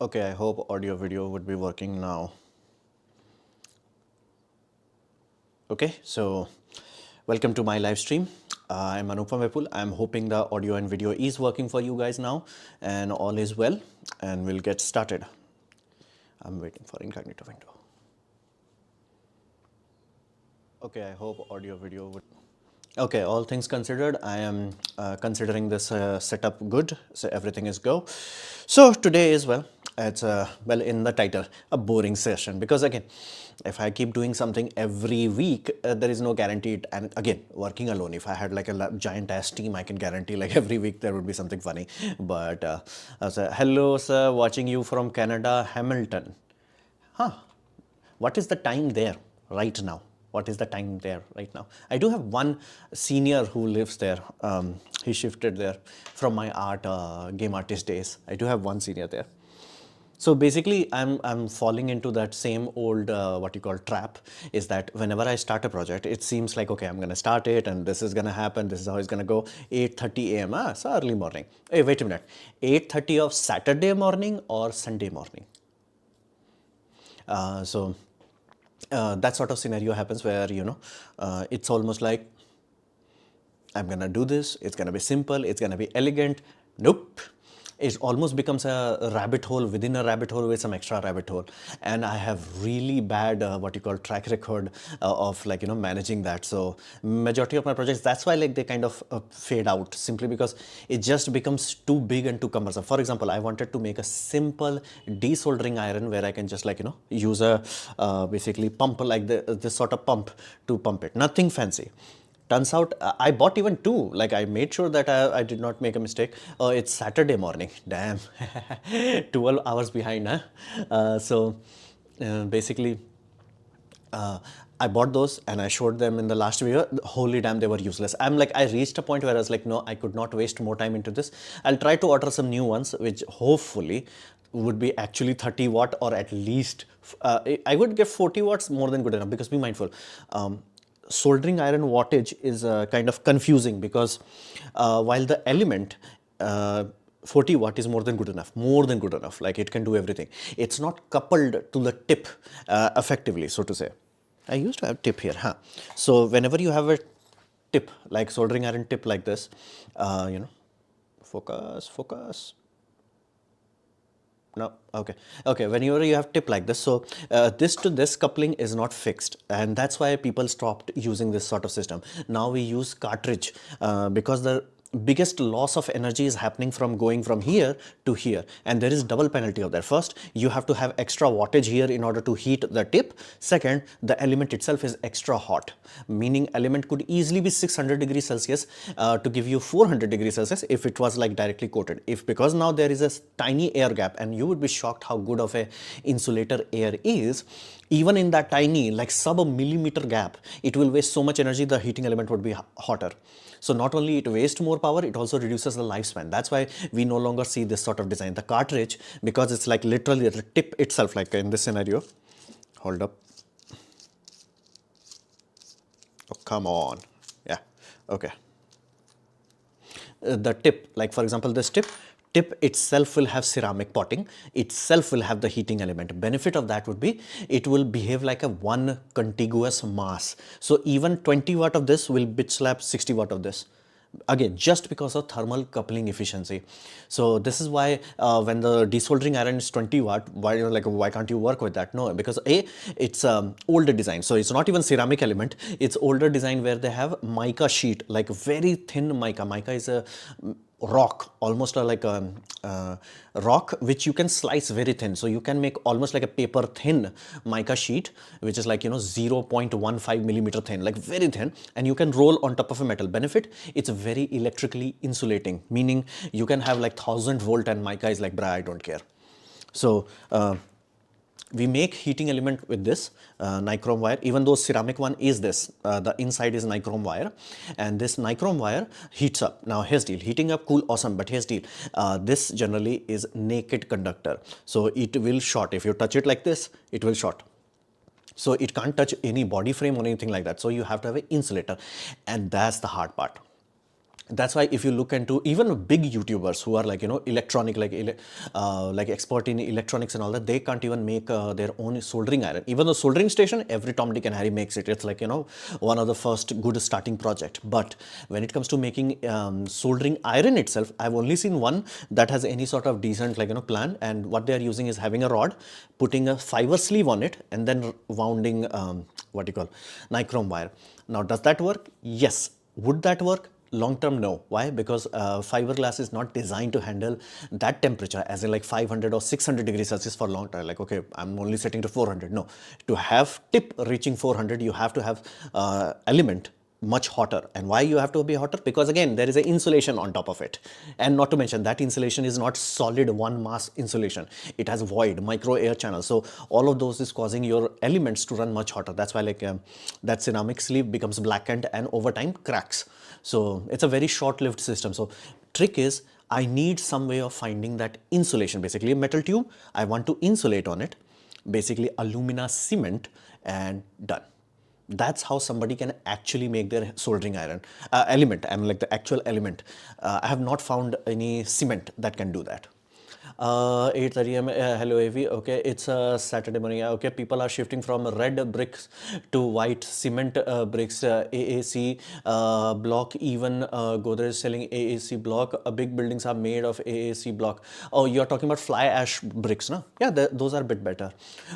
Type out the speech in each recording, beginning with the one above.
Okay, I hope audio video would be working now. Okay, so welcome to my live stream. I'm Anupam Vipul. I'm hoping the audio and video is working for you guys now and all is well, and we'll get started. I'm waiting for incognito window. Okay, I hope audio video would. Okay, all things considered, I am considering this setup good, so everything is go. So today is, well, it's well, in the title, a boring session, because again, if I keep doing something every week, there is no guarantee it, and again, working alone, if I had like a giant ass team, I can guarantee like every week there would be something funny. But so, hello sir, watching you from Canada, Hamilton. Huh, what is the time there right now? What is the time there right now? I do have one senior who lives there. He shifted there from my art game artist days. I do have one senior there. So basically, I'm falling into that same old what you call trap. Is that whenever I start a project, it seems like, okay, I'm going to start it, and this is going to happen. This is how it's going to go. 8:30 a.m. So early morning. Hey, wait a minute. 8:30 of Saturday morning or Sunday morning? So that sort of scenario happens where, it's almost like I'm gonna do this, it's gonna be simple, it's gonna be elegant. Nope. It almost becomes a rabbit hole within a rabbit hole with some extra rabbit hole. And I have really bad, what you call track record of like, managing that. So majority of my projects, that's why like they kind of fade out, simply because it just becomes too big and too cumbersome. For example, I wanted to make a simple desoldering iron where I can just like, use a basically pump like this sort of pump to pump it. Nothing fancy. Turns out I bought even two. Like I made sure that I did not make a mistake. Oh, it's Saturday morning. Damn, 12 hours behind, huh? Basically, I bought those and I showed them in the last video. Holy damn, they were useless. I'm like, I reached a point where I was like, no, I could not waste more time into this. I'll try to order some new ones, which hopefully would be actually 30 watt or at least, I would get 40 watts more than good enough, because be mindful. Soldering iron wattage is kind of confusing, because while the element 40 watt is more than good enough, like it can do everything. It's not coupled to the tip effectively, so to say. I used to have tip here, huh? So whenever you have a tip, like soldering iron tip like this, focus. No, okay. Okay, whenever you have tip like this, so this to this coupling is not fixed, and that's why people stopped using this sort of system. Now we use cartridge because the biggest loss of energy is happening from going from here to here, and there is double penalty of that. First, you have to have extra wattage here in order to heat the tip. Second, the element itself is extra hot, meaning element could easily be 600 degrees Celsius to give you 400 degrees Celsius if it was like directly coated. If because now there is a tiny air gap, and you would be shocked how good of a insulator air is. Even in that tiny, like sub a millimeter gap, it will waste so much energy, the heating element would be hotter. So not only it wastes more power, it also reduces the lifespan. That's why we no longer see this sort of design. The cartridge, because it's like literally the tip itself, like in this scenario, hold up. Oh, come on. Yeah, okay. The tip, like for example, this tip itself will have ceramic potting, itself will have the heating element. Benefit of that would be it will behave like a one contiguous mass. So even 20 watt of this will bitch slap 60 watt of this. Again, just because of thermal coupling efficiency. So this is why when the desoldering iron is 20 watt, why can't you work with that? No, because it's older design. So it's not even ceramic element. It's older design where they have mica sheet, like very thin mica. Mica is a rock, almost like a rock which you can slice very thin. So you can make almost like a paper thin mica sheet, which is like 0.15 millimeter thin, like very thin, and you can roll on top of a metal. Benefit, it's very electrically insulating, meaning you can have like 1000-volt and mica is like, bruh, I don't care. So we make heating element with this nichrome wire. Even though ceramic one is this, the inside is nichrome wire, and this nichrome wire heats up. Now here's deal, heating up, cool, awesome, but here's deal, this generally is naked conductor, so it will short. If you touch it like this, it will short. So it can't touch any body frame or anything like that. So you have to have an insulator, and that's the hard part. That's why if you look into even big YouTubers who are like, electronic, like expert in electronics and all that, they can't even make their own soldering iron. Even the soldering station, every Tom, Dick and Harry makes it. It's like, one of the first good starting project. But when it comes to making soldering iron itself, I've only seen one that has any sort of decent, like, plan. And what they are using is having a rod, putting a fiber sleeve on it, and then wounding, what you call, nichrome wire. Now, does that work? Yes. Would that work? Long term, no. Why? Because fiberglass is not designed to handle that temperature, as in like 500 or 600 degrees Celsius for long time. Like, okay, I'm only setting to 400. No, to have tip reaching 400, you have to have element much hotter. And why you have to be hotter? Because again, there is an insulation on top of it. And not to mention that insulation is not solid one mass insulation. It has void, micro air channels. So all of those is causing your elements to run much hotter. That's why like that ceramic sleeve becomes blackened and over time cracks. So it's a very short-lived system. So trick is I need some way of finding that insulation, basically a metal tube. I want to insulate on it, basically alumina cement, and done. That's how somebody can actually make their soldering iron element. I mean, like the actual element. I have not found any cement that can do that. 8:30 am. Hello, AV. Okay, it's a Saturday morning. Okay, people are shifting from red bricks to white cement bricks. AAC block. Even Godrej is selling AAC block. Big buildings are made of AAC block. Oh, you're talking about fly ash bricks, no? Yeah, those are a bit better.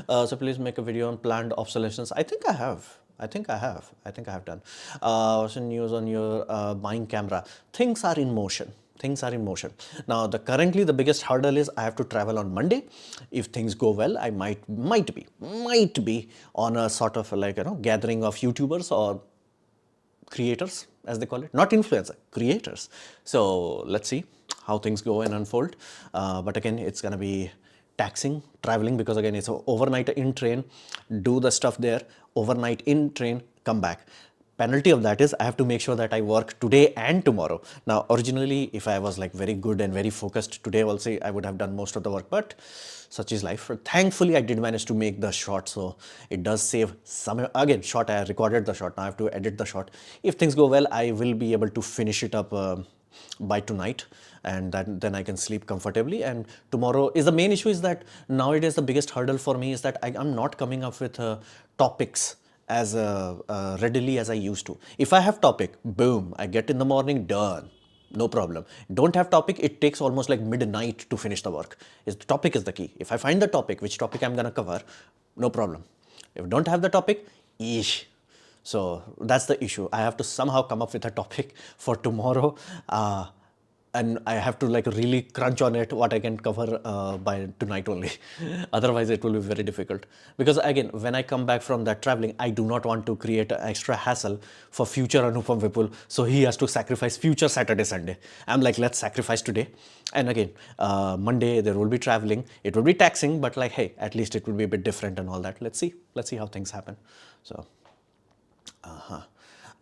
So please make a video on planned obsolescence. I think I have. I think I have done. What's the news on your buying camera? Things are in motion. Things are in motion. Now, currently the biggest hurdle is I have to travel on Monday. If things go well, I might be on a sort of like, gathering of YouTubers or creators, as they call it. Not influencer, creators. So let's see how things go and unfold. But again, it's going to be taxing traveling, because again, it's overnight in train, do the stuff there, overnight in train, come back. Penalty of that is I have to make sure that I work today and tomorrow. Now, originally, if I was like very good and very focused today, also I would have done most of the work, but such is life. Thankfully, I did manage to make the shot, so it does save some. Again, shot, I recorded the shot, now I have to edit the shot. If things go well, I will be able to finish it up by tonight, and then I can sleep comfortably. And tomorrow is the main issue is that nowadays the biggest hurdle for me is that I'm not coming up with topics as readily as I used to. If I have topic, boom, I get in the morning, done. No problem. Don't have topic, it takes almost like midnight to finish the work. The topic is the key. If I find the topic, which topic I'm gonna cover, no problem. If I don't have the topic, eesh. So that's the issue. I have to somehow come up with a topic for tomorrow, and I have to like really crunch on it what I can cover by tonight only. Otherwise, it will be very difficult. Because again, when I come back from that traveling, I do not want to create an extra hassle for future Anupam Vipul. So he has to sacrifice future Saturday, Sunday. I'm like, let's sacrifice today. And again, Monday there will be traveling. It will be taxing, but like, hey, at least it will be a bit different and all that. Let's see how things happen. So.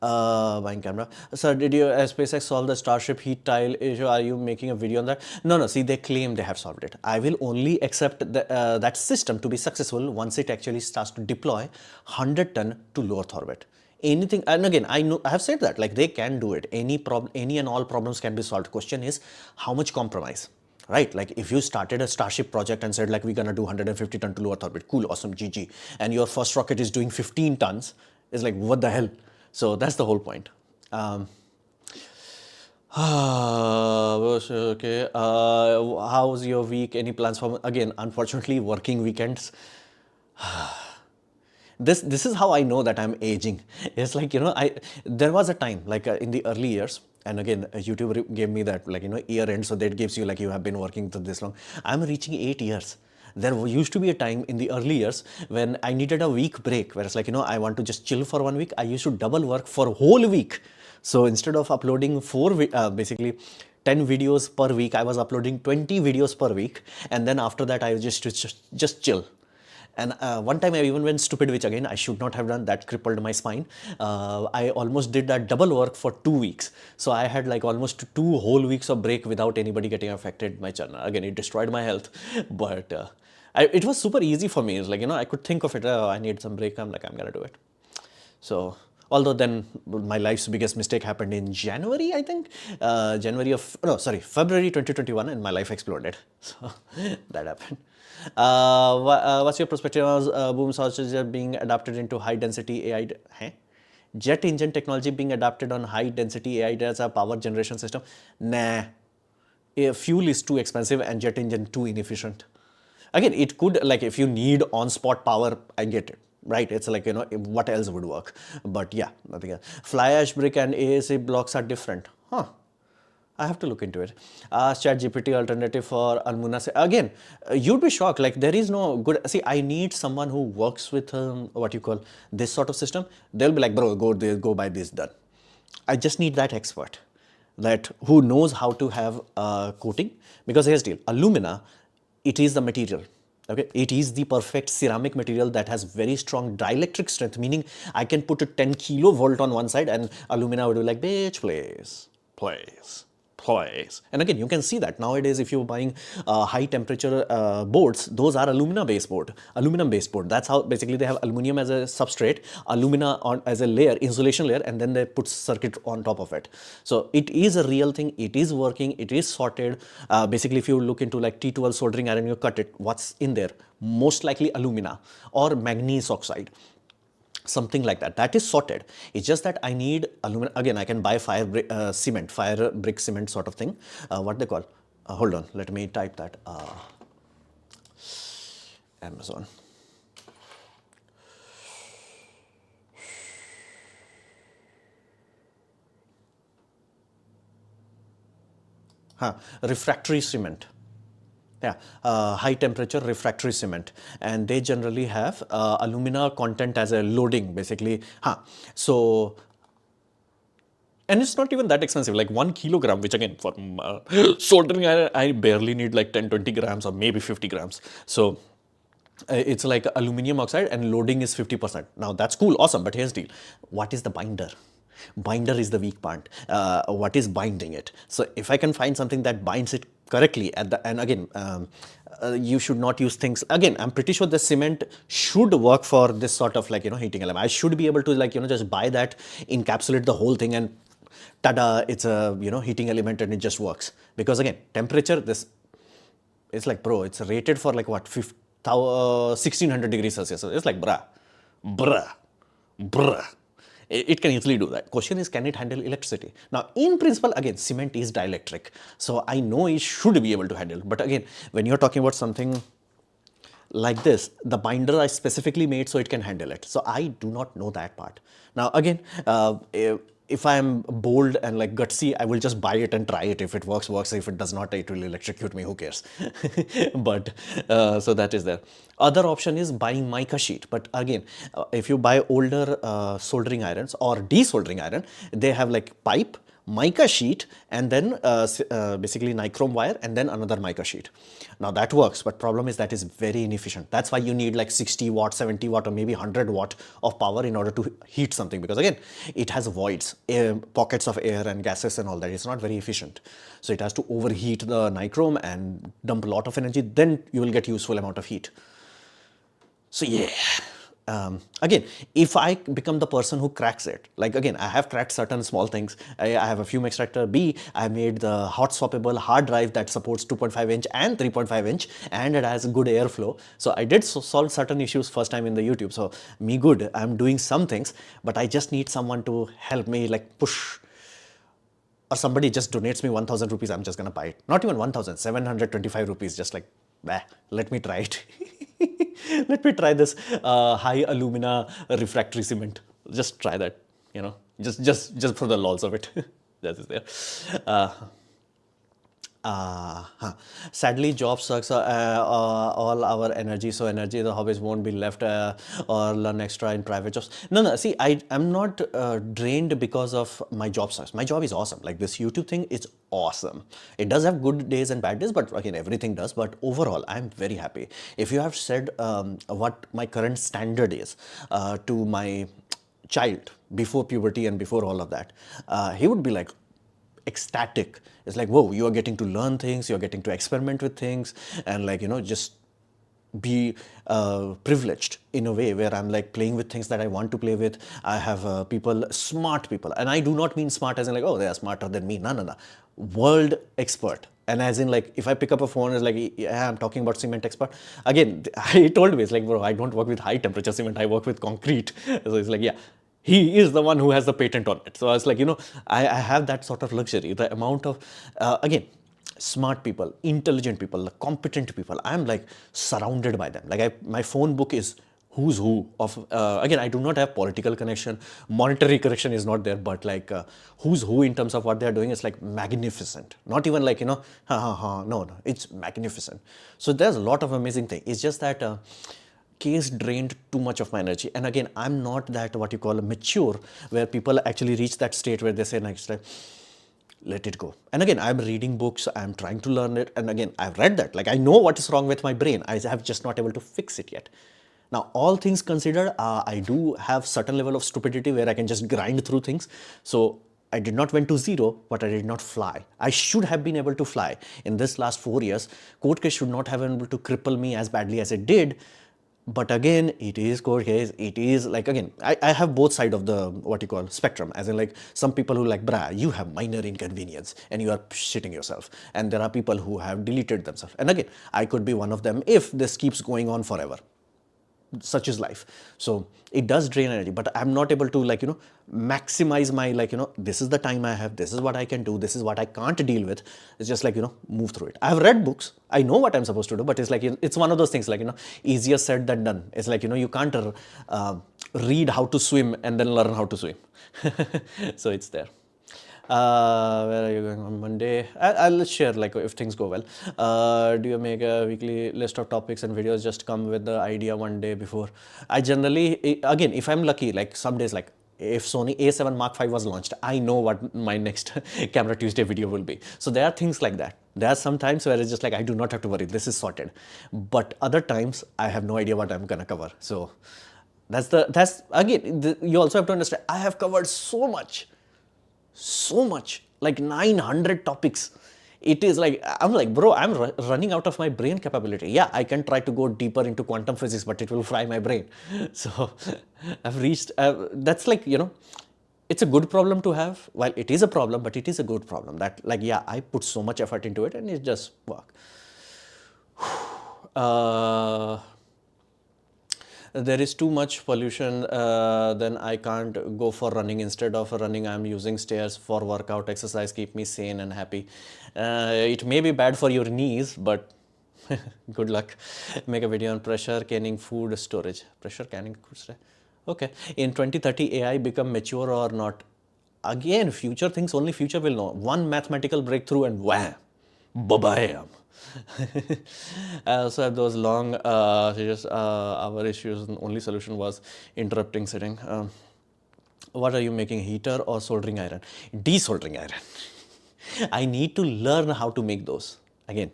Buying camera. Sir, did you SpaceX solve the Starship heat tile issue? Are you making a video on that? No. See, they claim they have solved it. I will only accept that system to be successful once it actually starts to deploy 100-ton to low Earth orbit. Anything, and again, I have said that like they can do it. Any and all problems can be solved. Question is how much compromise. Right, like if you started a Starship project and said like we're gonna do 150 ton to low Earth orbit, cool, awesome, GG, and your first rocket is doing 15 tons, it's like what the hell? So that's the whole point. Okay. How's your week? Any plans for again? Unfortunately, working weekends. This is how I know that I'm aging. It's like there was a time like in the early years. And again, YouTube gave me that like year end, so that gives you like you have been working to this long. I'm reaching 8 years. There used to be a time in the early years when I needed a week break, whereas like I want to just chill for 1 week. I used to double work for a whole week. So instead of uploading basically 10 videos per week, I was uploading 20 videos per week, and then after that I was just chill. And one time I even went stupid, which again I should not have done. That crippled my spine. I almost did that double work for 2 weeks. So I had like almost 2 whole weeks of break without anybody getting affected. My channel again, it destroyed my health, but it was super easy for me. It's like I could think of it. I need some break. I'm like I'm gonna do it. So Although then my life's biggest mistake happened in January, I think. February 2021, and my life exploded. So that happened. What's your perspective on boom sausages being adapted into high density AI? Jet engine technology being adapted on high density AI as a power generation system? Nah. Fuel is too expensive and jet engine too inefficient. Again, it could, like, if you need on-spot power, I get it, right? It's like, what else would work? But yeah, nothing else. Fly ash brick and ASA blocks are different. Huh. I have to look into it. ChatGPT alternative for Alumina. Again, you'd be shocked. Like, there is no good. See, I need someone who works with what you call this sort of system. They'll be like, bro, go there, go buy this, done. I just need that expert, that who knows how to have coating. Because here's the deal: alumina, it is the material. Okay, it is the perfect ceramic material that has very strong dielectric strength, meaning I can put a 10 kilovolt on one side and alumina would be like, bitch, please. And again, you can see that nowadays if you're buying high temperature boards, those are aluminum based board. That's how basically they have aluminum as a substrate, alumina as a layer, insulation layer, and then they put circuit on top of it. So it is a real thing. It is working. It is sorted. Basically, if you look into like T12 soldering iron, you cut it. What's in there? Most likely alumina or manganese oxide. Something like that. That is sorted. It's just that I need aluminum. Again, I can buy fire brick cement sort of thing. What they call? Hold on. Let me type that. Amazon. Refractory cement. Yeah, high temperature refractory cement, and they generally have alumina content as a loading, basically. So, and it's not even that expensive, like 1 kilogram, which again for soldering I barely need like 10-20 grams or maybe 50 grams. So it's like aluminum oxide and loading is 50%. Now that's cool, awesome, but here's the deal. What is the binder? Binder is the weak part. What is binding it? So if I can find something that binds it correctly and again, you should not use things. Again, I'm pretty sure the cement should work for this sort of like, heating element. I should be able to like, just buy that, encapsulate the whole thing and tada, it's a, heating element and it just works. Because again, temperature, it's like, bro, it's rated for like what, 1600 degrees Celsius. So it's like, bruh. It can easily do that. Question is, can it handle electricity? Now, in principle, again, cement is dielectric. So I know it should be able to handle. But again, when you're talking about something like this, the binder I specifically made so it can handle it. So I do not know that part. Now, again, if I'm bold and like gutsy, I will just buy it and try it. If it works. If it does not, it will electrocute me. Who cares? But so that is there. Other option is buying mica sheet. But again, if you buy older soldering irons or desoldering iron, they have like pipe, mica sheet, and then basically nichrome wire, and then another mica sheet. Now that works, but problem is that is very inefficient. That's why you need like 60 watt, 70 watt, or maybe 100 watt of power in order to heat something, because again, it has voids, pockets of air and gases and all that. It's not very efficient. So it has to overheat the nichrome and dump a lot of energy. Then you will get useful amount of heat. So yeah. Again, if I become the person who cracks it, like again, I have cracked certain small things. I have a fume extractor. B, I made the hot swappable hard drive that supports 2.5 inch and 3.5 inch, and it has good airflow. So I did solve certain issues first time in the YouTube. So me good, I'm doing some things, but I just need someone to help me like push. Or somebody just donates me 1,000 rupees, I'm just gonna buy it. Not even 1,000, 725 rupees, just like, let me try it. Let me try this high alumina refractory cement. Just try that, just for the lols of it. That is there. Sadly, job sucks all our energy. So energy, the hobbies won't be left or learn extra in private jobs. No. See, I'm not drained because of my job sucks. My job is awesome. Like this YouTube thing is awesome. It does have good days and bad days, but again, everything does. But overall, I'm very happy. If you have said what my current standard is to my child before puberty and before all of that, he would be like ecstatic. It's like, whoa, you are getting to learn things, you're getting to experiment with things, and like, just be privileged in a way where I'm like playing with things that I want to play with. I have people, smart people, and I do not mean smart as in like, oh, they are smarter than me. No, no, no. World expert. And as in like, if I pick up a phone, it's like, yeah, I'm talking about cement expert. Again, he told me, it's like, bro, I don't work with high temperature cement, I work with concrete. So it's like, yeah, he is the one who has the patent on it. So I was like, I have that sort of luxury. The amount of, again, smart people, intelligent people, competent people, I'm like surrounded by them. Like my phone book is who's who of, again, I do not have political connection, monetary connection is not there, but like who's who in terms of what they're doing is like magnificent. Not even like, no, it's magnificent. So there's a lot of amazing things. It's just that case drained too much of my energy. And again, I'm not that what you call a mature, where people actually reach that state where they say next time, let it go. And again, I'm reading books, I'm trying to learn it. And again, I've read that. Like I know what is wrong with my brain. I have just not able to fix it yet. Now, all things considered, I do have certain level of stupidity where I can just grind through things. So I did not went to zero, but I did not fly. I should have been able to fly. In this last 4 years, court case should not have been able to cripple me as badly as it did. But again, it is court case. It is like, again, I have both side of the what you call spectrum, as in like some people who like, brah, you have minor inconvenience and you are shitting yourself. And there are people who have deleted themselves. And again, I could be one of them if this keeps going on forever. Such is life. So it does drain energy, but I'm not able to like, maximize my like, this is the time I have, this is what I can do, this is what I can't deal with. It's just like, move through it. I've read books, I know what I'm supposed to do, but it's like, it's one of those things like, easier said than done. It's like, you can't read how to swim and then learn how to swim. So it's there. Where are you going on Monday? I'll share like if things go well. Do you make a weekly list of topics and videos? Just come with the idea one day before. I generally, again, if I'm lucky, like some days, like if Sony A7 Mark V was launched, I know what my next Camera Tuesday video will be. So there are things like that. There are some times where it's just like, I do not have to worry, this is sorted. But other times, I have no idea what I'm gonna cover. So that's again, you also have to understand, I have covered so much, like 900 topics. It is like, I'm like, bro, I'm running out of my brain capability. Yeah, I can try to go deeper into quantum physics, but it will fry my brain. So I've reached, that's like, it's a good problem to have. While it is a problem, but it is a good problem that like, yeah, I put so much effort into it and it just work. There is too much pollution, then I can't go for running. Instead of running, I'm using stairs for workout, exercise, keep me sane and happy. It may be bad for your knees, but good luck. Make a video on pressure canning food storage. Pressure canning food storage. Okay. In 2030, AI become mature or not? Again, future things, only future will know. One mathematical breakthrough and wham, ba-bam. I also have those long our issues, the only solution was interrupting sitting. What are you making, heater or soldering iron? Desoldering iron. I need to learn how to make those. Again,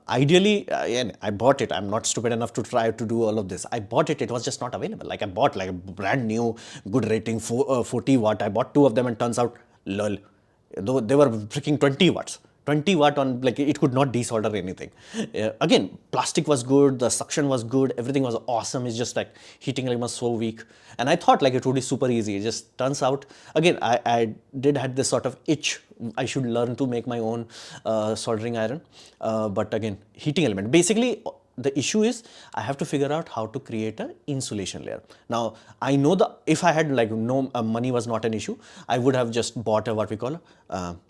ideally, I bought it. I'm not stupid enough to try to do all of this. I bought it. It was just not available. Like I bought like a brand new, good rating, 40 watt. I bought 2 of them and turns out, lol, though they were freaking 20 watts. 20 watt on, like it could not desolder anything. Again, plastic was good, the suction was good, everything was awesome. It's just like heating element was so weak. And I thought like it would be super easy. It just turns out, again, I did had this sort of itch. I should learn to make my own soldering iron. But again, heating element. Basically, the issue is I have to figure out how to create an insulation layer. Now, I know if I had like no money was not an issue, I would have just bought a what we call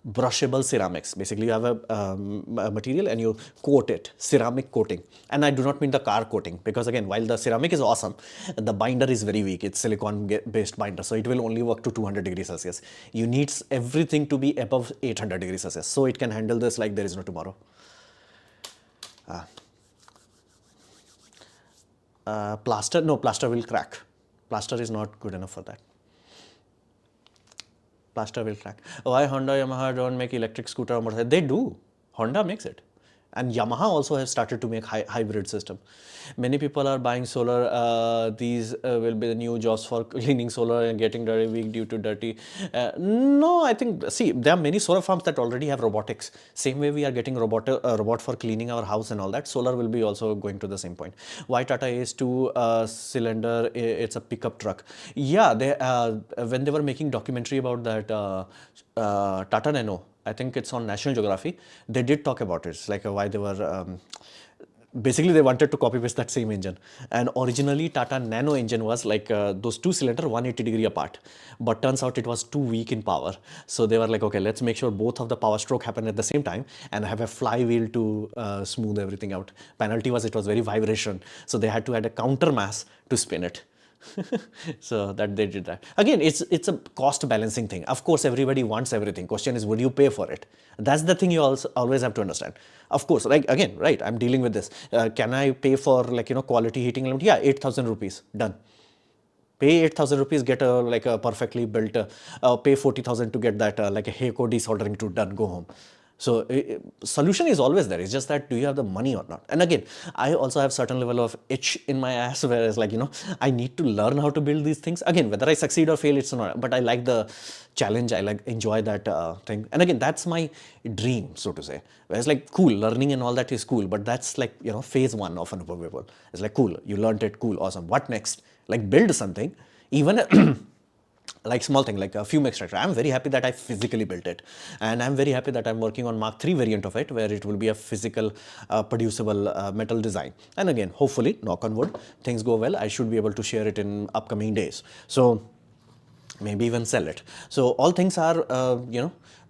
brushable ceramics. Basically, you have a material and you coat it, ceramic coating. And I do not mean the car coating because again, while the ceramic is awesome, the binder is very weak. It's silicon based binder. So it will only work to 200 degrees Celsius. You need everything to be above 800 degrees Celsius. So it can handle this like there is no tomorrow. Plaster, no, plaster will crack. Plaster is not good enough for that. Plaster will crack. Why Honda, Yamaha don't make electric scooter or motorcycle? They do. Honda makes it. And Yamaha also has started to make hybrid system. Many people are buying solar. These will be the new jobs for cleaning solar and getting very weak due to dirty. No, I think, see, there are many solar farms that already have robotics. Same way we are getting robot for cleaning our house and all that. Solar will be also going to the same point. Why Tata Ace 2 cylinder? It's a pickup truck. Yeah, they when they were making documentary about that Tata Nano, I think it's on National Geography, they did talk about it. It's like why they were basically they wanted to copy paste that same engine. And originally Tata Nano engine was like those two cylinder 180-degree apart, but turns out it was too weak in power. So they were like, okay, let's make sure both of the power stroke happen at the same time and have a flywheel to smooth everything out. Penalty was it was very vibration, so they had to add a counter mass to spin it. So that they did that. Again, it's a cost balancing thing. Of course, everybody wants everything. Question is, would you pay for it? That's the thing you also always have to understand. Of course, like again, right? I'm dealing with this. Can I pay for like quality heating element? Yeah, 8,000 rupees done. Pay 8,000 rupees, get a like a perfectly built. Pay 40,000 to get that like a Heiko desoldering tool done. Go home. So solution is always there. It's just that do you have the money or not? And again, I also have certain level of itch in my ass where it's like, I need to learn how to build these things. Again, whether I succeed or fail, it's not, but I like the challenge. I like enjoy that thing. And again, that's my dream, so to say. Where it's like cool, learning and all that is cool, but that's like, phase one of an Anubhav. It's like cool, you learned it, cool, awesome. What next? Like build something, even like small thing like a fume extractor. I'm very happy that I physically built it, and I'm very happy that I'm working on Mark III variant of it, where it will be a physical producible metal design. And again, hopefully, knock on wood, things go well, I should be able to share it in upcoming days. So maybe even sell it. So all things are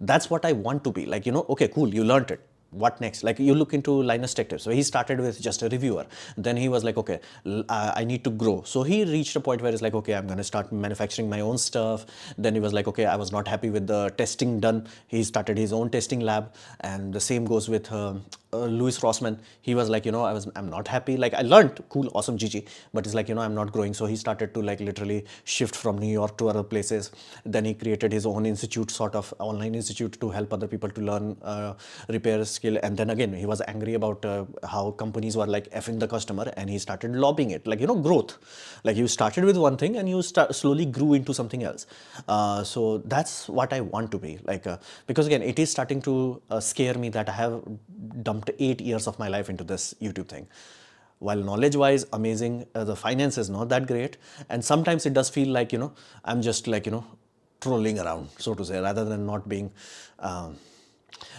that's what I want to be like. Okay, cool, you learned it. What next? Like you look into Linus Tech Tips. So he started with just a reviewer. Then he was like, okay, I need to grow. So he reached a point where it's like, okay, I'm going to start manufacturing my own stuff. Then he was like, okay, I was not happy with the testing done. He started his own testing lab. And the same goes with Louis Rossmann. He was like, I'm not happy. Like I learned, cool, awesome, GG. But it's like, I'm not growing. So he started to like literally shift from New York to other places. Then he created his own institute, sort of online institute to help other people to learn repair skill. And then again, he was angry about how companies were like effing the customer, and he started lobbying it, like, growth. Like you started with one thing and you slowly grew into something else. So that's what I want to be like, because again, it is starting to scare me that I have dumped 8 years of my life into this YouTube thing. While knowledge-wise, amazing, the finance is not that great. And sometimes it does feel like, I'm just like, trolling around, so to say, rather than not being...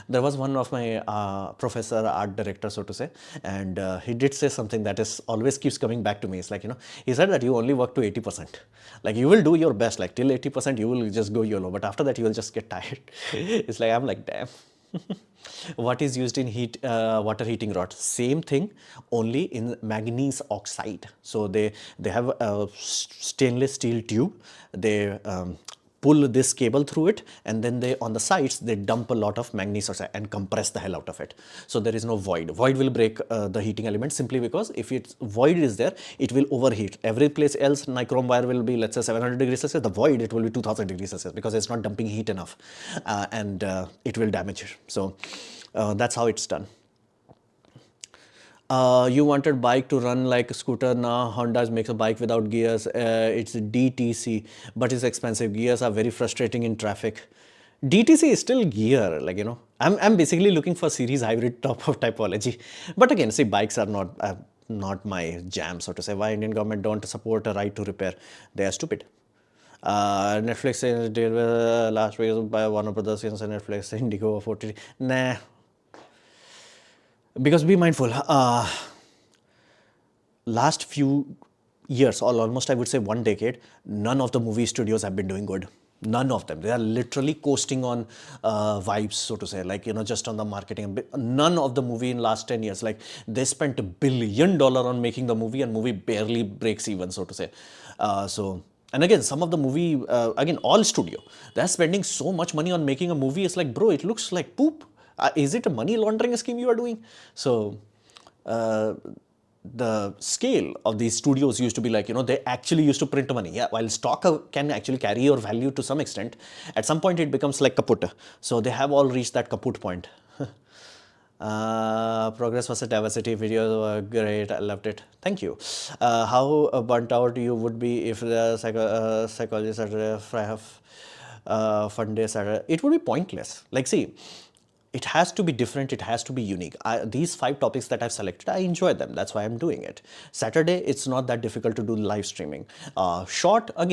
There was one of my professor, art director, so to say, and he did say something that is always keeps coming back to me. It's like, he said that you only work to 80%. Like you will do your best, like till 80%, you will just go YOLO. But after that, you will just get tired. It's like, I'm like, damn. What is used in water heating rod? Same thing, only in manganese oxide. So they have a stainless steel tube. They pull this cable through it, and then they on the sides they dump a lot of manganese oxide and compress the hell out of it. So there is no void. Void will break the heating element, simply because if it's void is there, it will overheat. Every place else nichrome wire will be, let's say, 700 degrees Celsius. The void, it will be 2000 degrees Celsius, because it's not dumping heat enough, and it will damage it. So that's how it's done. You wanted bike to run like a scooter. Now Honda makes a bike without gears. It's DTC, but it's expensive. Gears are very frustrating in traffic. DTC is still gear, like, I'm basically looking for series hybrid top of typology. But again, see, bikes are not my jam, so to say. Why Indian government don't support a right to repair? They are stupid. Netflix deal with last week by Warner Brothers, Netflix, Indigo, 40. Nah. Because be mindful, last few years, or almost I would say 1 decade, none of the movie studios have been doing good. None of them. They are literally coasting on vibes, so to say, like, just on the marketing. None of the movie in last 10 years, like they spent $1 billion on making the movie, and movie barely breaks even, so to say. And again, some of the movie, again, all studio, they're spending so much money on making a movie. It's like, bro, it looks like poop. Is it a money laundering scheme you are doing? So the scale of these studios used to be like, they actually used to print money. Yeah, while stock can actually carry your value to some extent, at some point it becomes like kaput. So they have all reached that kaput point. Progress versus diversity videos were great. I loved it. Thank you. How burnt out you would be if the psychologists at have fun days? It would be pointless. Like, see, it has to be different, it has to be unique. These 5 topics that I've selected, I enjoy them, that's why I'm doing it. Saturday, it's not that difficult to do live streaming. Short I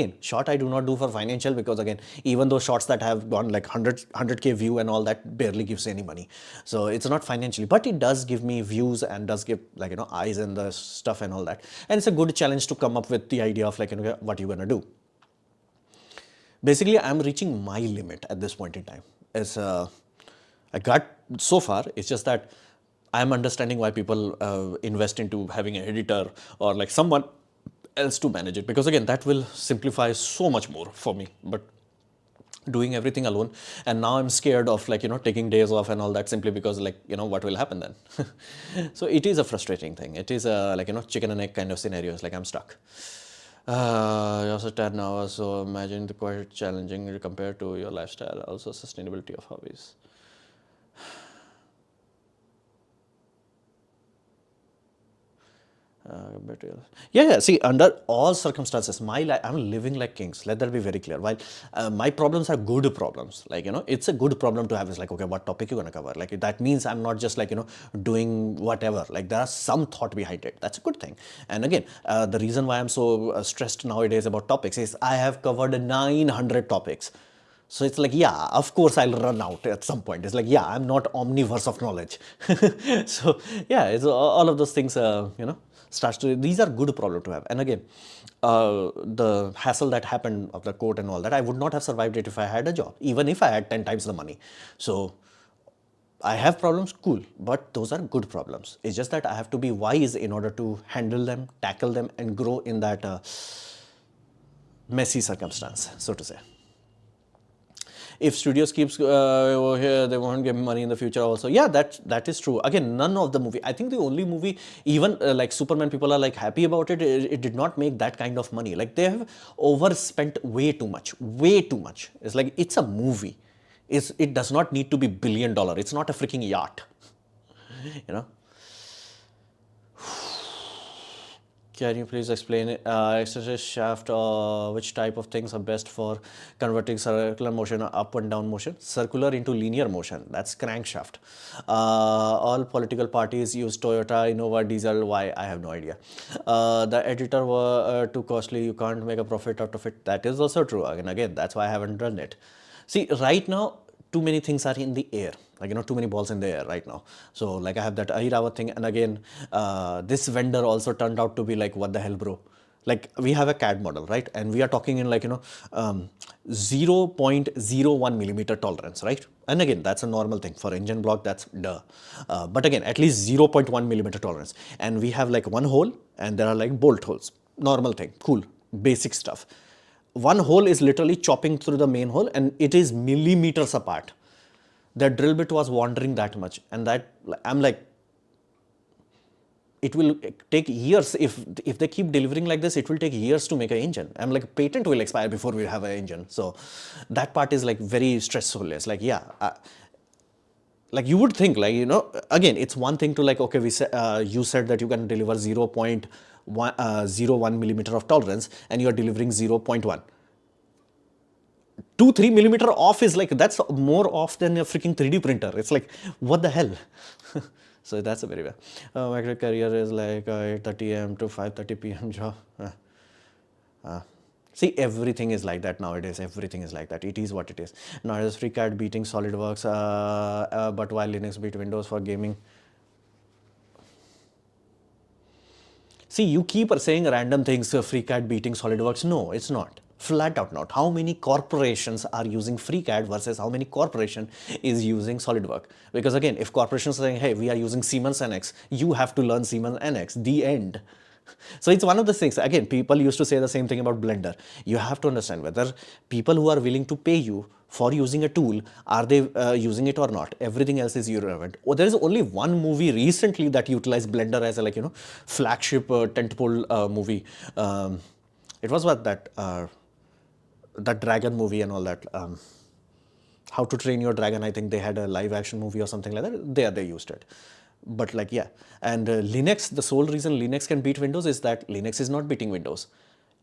do not do for financial, because again, even those shorts that have gone like 100k view and all that barely gives any money, so it's not financially, but it does give me views and does give, like, eyes and the stuff and all that, and it's a good challenge to come up with the idea of, like, what you're gonna do. Basically, I'm reaching my limit at this point in time. I got so far, it's just that I'm understanding why people invest into having an editor or like someone else to manage it, because again, that will simplify so much more for me. But doing everything alone, and now I'm scared of, like, taking days off and all that, simply because, like, what will happen then. So it is a frustrating thing. It is a, like, chicken and egg kind of scenarios, like I'm stuck. Also 10 hours, so imagine the quite challenging compared to your lifestyle. Also sustainability of hobbies. Yeah. See, under all circumstances, I'm living like kings. Let that be very clear. While my problems are good problems, like, it's a good problem to have. It's like, okay, what topic you're gonna cover? Like, that means I'm not just, like, doing whatever. Like, there's some thought behind it. That's a good thing. And again, the reason why I'm so stressed nowadays about topics is I have covered 900 topics. So it's like, yeah, of course I'll run out at some point. It's like, yeah, I'm not omniverse of knowledge. So yeah, it's all of those things, starts to, these are good problem to have. And again, the hassle that happened of the court and all that, I would not have survived it if I had a job, even if I had 10 times the money. So I have problems, cool, but those are good problems. It's just that I have to be wise in order to handle them, tackle them, and grow in that messy circumstance, so to say. If studios keeps over here, they won't give money in the future also. Yeah, that is true. Again, none of the movie, I think the only movie, even like Superman, people are like happy about it. It did not make that kind of money. Like, they have overspent way too much. It's like, it's a movie. It does not need to be $1 billion. It's not a freaking yacht. you know Can you please explain it? Exercise shaft, which type of things are best for converting circular motion or up and down motion? Circular into linear motion, that's crankshaft. All political parties use Toyota, Innova, diesel. Why? I have no idea. The editor were too costly, you can't make a profit out of it. That is also true. Again, that's why I haven't done it. See, right now, too many things are in the air, like, too many balls in the air right now. So, like, I have that Airawa thing, and again, this vendor also turned out to be like, what the hell, bro? Like, we have a CAD model, right? And we are talking in, like, 0.01 millimeter tolerance, right? And again, that's a normal thing for engine block, that's duh. But again, at least 0.1 millimeter tolerance. And we have like one hole, and there are like bolt holes. Normal thing, cool, basic stuff. One hole is literally chopping through the main hole, and it is millimeters apart. The drill bit was wandering that much, and that, I'm like, it will take years. If they keep delivering like this, it will take years to make an engine. I'm like, patent will expire before we have an engine. So that part is like very stressful. It's like, yeah, like, you would think, like, again, it's one thing to, like, okay, you said that you can deliver 0.01 millimeter of tolerance, and you're delivering 0.1. 2-3 millimeter off is like, that's more off than a freaking 3D printer. It's like, what the hell? So that's a very bad. My career is like 8:30 a.m. to 5:30 p.m. job. See, everything is like that nowadays. Everything is like that. It is what it is. Nowadays, FreeCAD beating SolidWorks, but while Linux beat Windows for gaming. See, you keep saying random things, FreeCAD beating SolidWorks. No, it's not. Flat out not. How many corporations are using FreeCAD versus how many corporation is using SolidWorks? Because again, if corporations are saying, hey, we are using Siemens NX, you have to learn Siemens NX, the end. So it's one of the things. Again, people used to say the same thing about Blender. You have to understand whether people who are willing to pay you for using a tool, are they using it or not? Everything else is irrelevant. Oh, there is only one movie recently that utilized Blender as a, like, flagship tentpole movie. It was what, that dragon movie and all that. How to Train Your Dragon, I think they had a live action movie or something like that. There they used it. But like, yeah. And Linux, the sole reason Linux can beat Windows is that Linux is not beating Windows.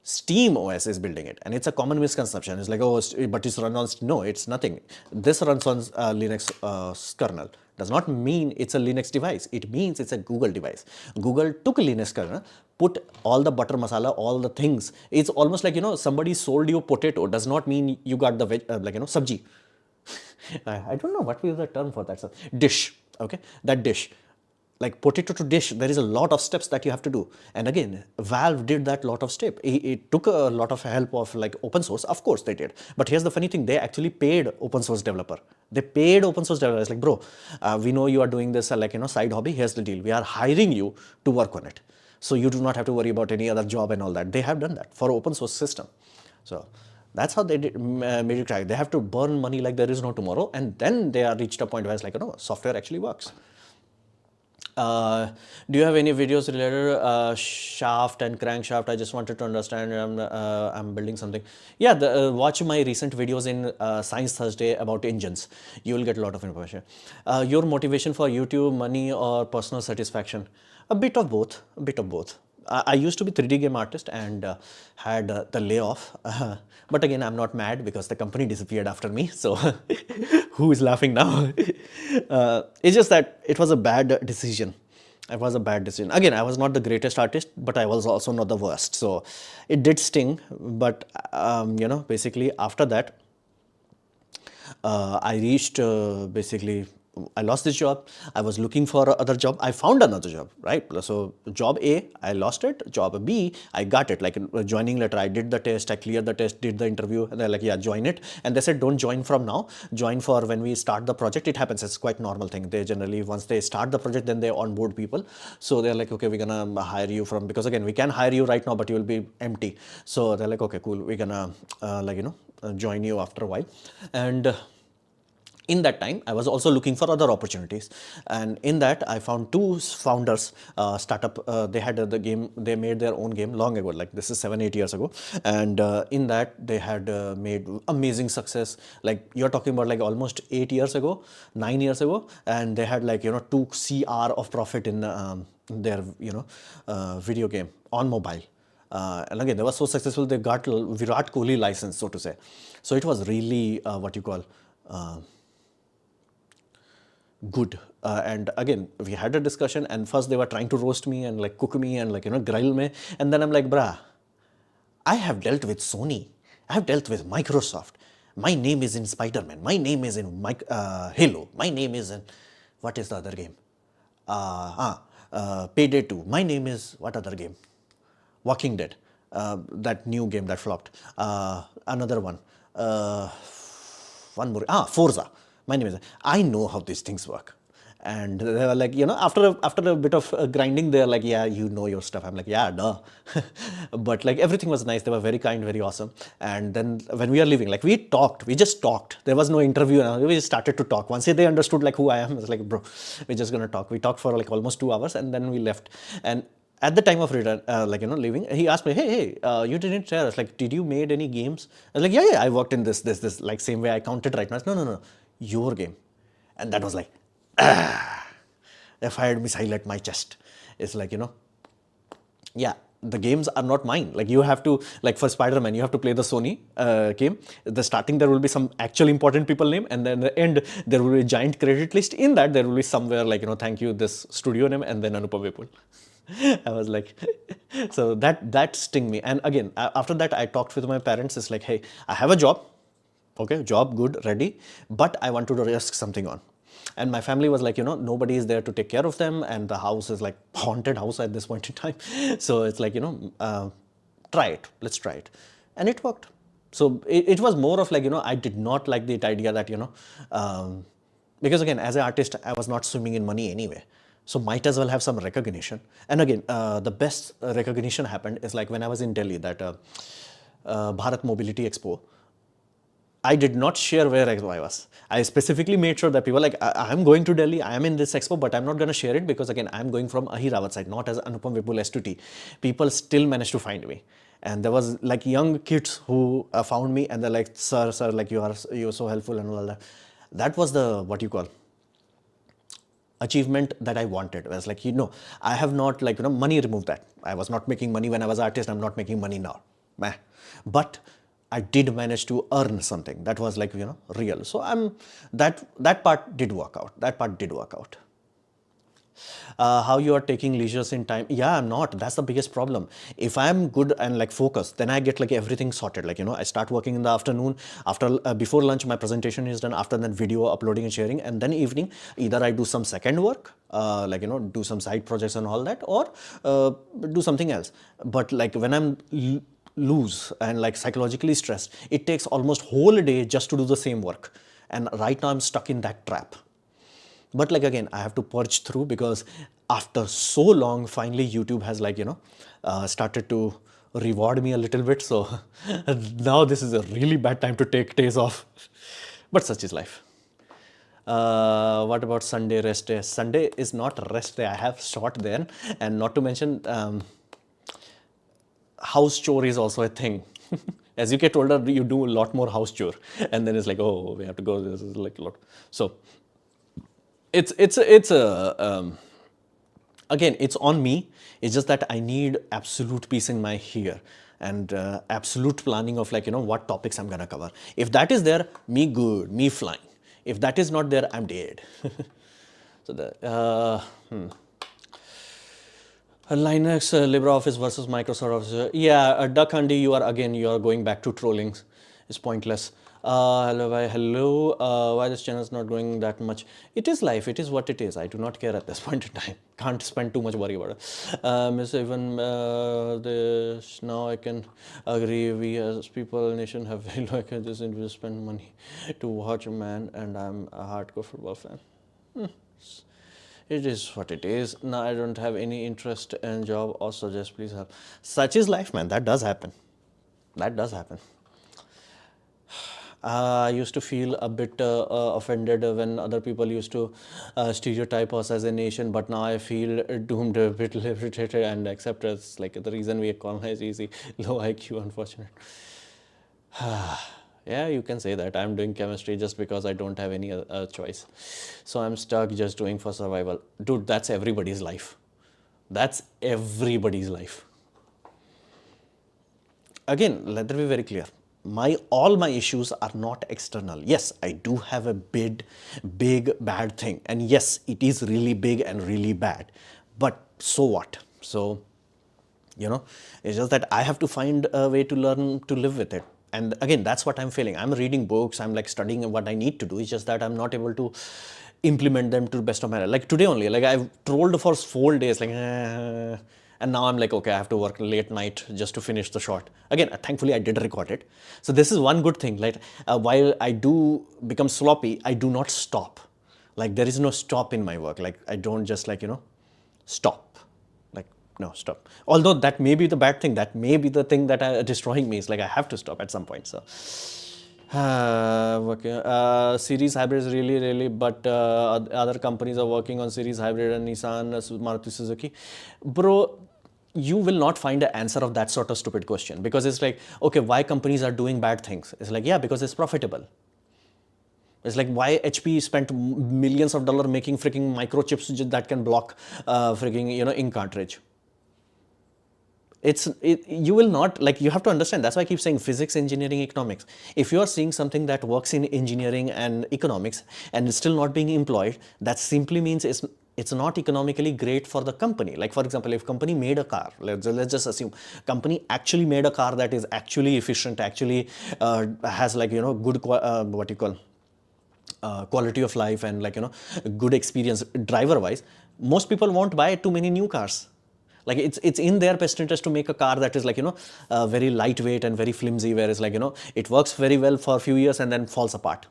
Steam OS is building it, and it's a common misconception. It's like, oh, but it's run on, no, it's nothing. This runs on Linux kernel. Does not mean it's a Linux device. It means it's a Google device. Google took a Linux kernel, put all the butter masala, all the things. It's almost like, somebody sold you a potato. Does not mean you got the veg, sabji. I don't know what is the term for that. Dish, okay, that dish. Like potato to dish, there is a lot of steps that you have to do. And again, Valve did that lot of step. It took a lot of help of like open source. Of course they did. But here's the funny thing, they actually paid open source developer. They paid open source developers like, bro, we know you are doing this side hobby. Here's the deal. We are hiring you to work on it. So you do not have to worry about any other job and all that. They have done that for open source system. So that's how they made it crack. They have to burn money like there is no tomorrow. And then they are reached a point where it's like, software actually works. Do you have any videos related shaft and crankshaft? I just wanted to understand. I'm building something. Yeah, watch my recent videos in Science Thursday about engines. You will get a lot of information. Your motivation for YouTube, money or personal satisfaction? A bit of both. A bit of both. I used to be 3D game artist and had the layoff. But again, I'm not mad because the company disappeared after me. So who is laughing now? It's just that it was a bad decision. It was a bad decision. Again, I was not the greatest artist, but I was also not the worst. So it did sting. But, basically after that, I reached basically, I lost this job. I was looking for another job. I found another job, right? So job A, I lost it. Job B, I got it. Like a joining letter, I did the test, I cleared the test, did the interview, and they're like, yeah, join it. And they said, don't join from now. Join for when we start the project. It happens. It's quite normal thing. They generally, once they start the project, then they onboard people. So they're like, okay, we're gonna hire you from, because again, we can hire you right now, but you will be empty. So they're like, okay, cool. We're gonna join you after a while. And in that time, I was also looking for other opportunities, and in that I found two founders, startup. They had the game. They made their own game long ago. Like this is 7-8 years ago, and in that they had made amazing success. Like you're talking about like almost 8 years ago, 9 years ago, and they had like 2 CR of profit in their video game on mobile. And again, they were so successful. They got Virat Kohli license, so to say. So it was really what you call. Good. And again, we had a discussion, and first they were trying to roast me and like cook me and like grill me, and then I'm like, brah, I have dealt with Sony, I have dealt with Microsoft, my name is in Spider-Man, my name is in Halo, my name is in, what is the other game, Payday 2, my name is, what other game, Walking Dead, that new game that flopped, another one, one more, Forza. My name is, I know how these things work. And they were like, after a bit of grinding, they're like, yeah, you know your stuff. I'm like, yeah, duh. But like everything was nice. They were very kind, very awesome. And then when we are leaving, like we just talked. There was no interview. We just started to talk. Once they understood like who I am, I was like, bro, we're just going to talk. We talked for like almost 2 hours, and then we left. And at the time of return, leaving, he asked me, hey, you didn't tell us, like, did you made any games? I was like, yeah, I worked in this, like same way I counted right now. I said, no, your game. And that was like, they fired missile at my chest. It's like, yeah, the games are not mine. Like you have to, like for Spider-Man, you have to play the Sony game. The starting, there will be some actual important people name, and then the end, there will be a giant credit list. In that, there will be somewhere like, thank you, this studio name, and then Anupam Vipul. I was like, so that sting me. And again, after that, I talked with my parents. It's like, hey, I have a job. Okay, job, good, ready, but I want to risk something on. And my family was like, nobody is there to take care of them, and the house is like haunted house at this point in time. So it's like, try it, let's try it. And it worked. So it was more of like, I did not like the idea that, because again, as an artist, I was not swimming in money anyway. So might as well have some recognition. And again, the best recognition happened is like when I was in Delhi, that Bharat Mobility Expo. I did not share where I was. I specifically made sure that people like, I'm going to Delhi, I am in this expo, but I'm not going to share it because again, I'm going from Ahirawat side, not as Anupam Vipul S2T. People still managed to find me. And there was like young kids who found me, and they're like, sir, like you're so helpful and all that. That was the, what you call, achievement that I wanted. I was like, I have not, like, money, remove that. I was not making money when I was artist. I'm not making money now. Meh. But I did manage to earn something that was like, real. So that part did work out. That part did work out. How you are taking leisures in time? Yeah, I'm not. That's the biggest problem. If I'm good and like focused, then I get like everything sorted. Like, I start working in the afternoon. After before lunch, my presentation is done. After that, video uploading and sharing, and then evening, either I do some second work, like, do some side projects and all that, or do something else. But like when I'm loose and like psychologically stressed, it takes almost whole day just to do the same work. And right now I'm stuck in that trap. But like, again, I have to purge through, because after so long, finally YouTube has like, started to reward me a little bit. So now this is a really bad time to take days off. But such is life. What about Sunday rest day? Sunday is not a rest day. I have short there. And not to mention, house chore is also a thing. As you get older, you do a lot more house chore. And then it's like, oh, we have to go. This is like a lot. So it's again, it's on me. It's just that I need absolute peace in my here, and absolute planning of like, what topics I'm gonna cover. If that is there, me good, me flying. If that is not there, I'm dead. So Linux, LibreOffice versus Microsoft Office. Yeah, Duck Handy, you are going back to trolling. It's pointless. Hello, why this channel is not growing that much? It is life, it is what it is. I do not care at this point in time. Can't spend too much worry about it. Miss, even this, now I can agree, we as people, nation have very low just to spend money to watch a man, and I'm a hardcore football fan. It is what it is. Now I don't have any interest in job or suggest, please help. Such is life, man. That does happen. That does happen. I used to feel a bit offended when other people used to stereotype us as a nation, but now I feel doomed, a bit liberated, and accept as like the reason we colonize easy, low IQ, unfortunate. Yeah, you can say that. I'm doing chemistry just because I don't have any choice. So I'm stuck just doing for survival. Dude, that's everybody's life. That's everybody's life. Again, let there be very clear. All my issues are not external. Yes, I do have a big bad thing, and yes, it is really big and really bad, but so what? So it's just that I have to find a way to learn to live with it. And again, that's what I'm feeling. I'm reading books, I'm like studying what I need to do. It's just that I'm not able to implement them to the best of my life. Like today only, like I've trolled for 4 days, like and now I'm like, okay, I have to work late night just to finish the short. Again, thankfully I did record it. So this is one good thing. Like while I do become sloppy, I do not stop. Like there is no stop in my work. Like I don't just like, stop. Like, no, stop. Although that may be the bad thing. That may be the thing that are destroying me. It's like I have to stop at some point. So okay. Series hybrid is really, but other companies are working on series hybrid, and Nissan, Maruti Suzuki. Bro, you will not find an answer of that sort of stupid question, because it's like, okay, why companies are doing bad things? It's like, yeah, because it's profitable. It's like why HP spent millions of dollars making freaking microchips that can block freaking ink cartridge. You will not, like, you have to understand. That's why I keep saying physics, engineering, economics. If you are seeing something that works in engineering and economics and is still not being employed, that simply means it's not economically great for the company. Like, for example, if company made a car, let's just assume company actually made a car that is actually efficient, actually has like, good, what you call, quality of life, and like, good experience driver wise, most people won't buy too many new cars. Like it's in their best interest to make a car that is like, very lightweight and very flimsy, whereas like, it works very well for a few years and then falls apart.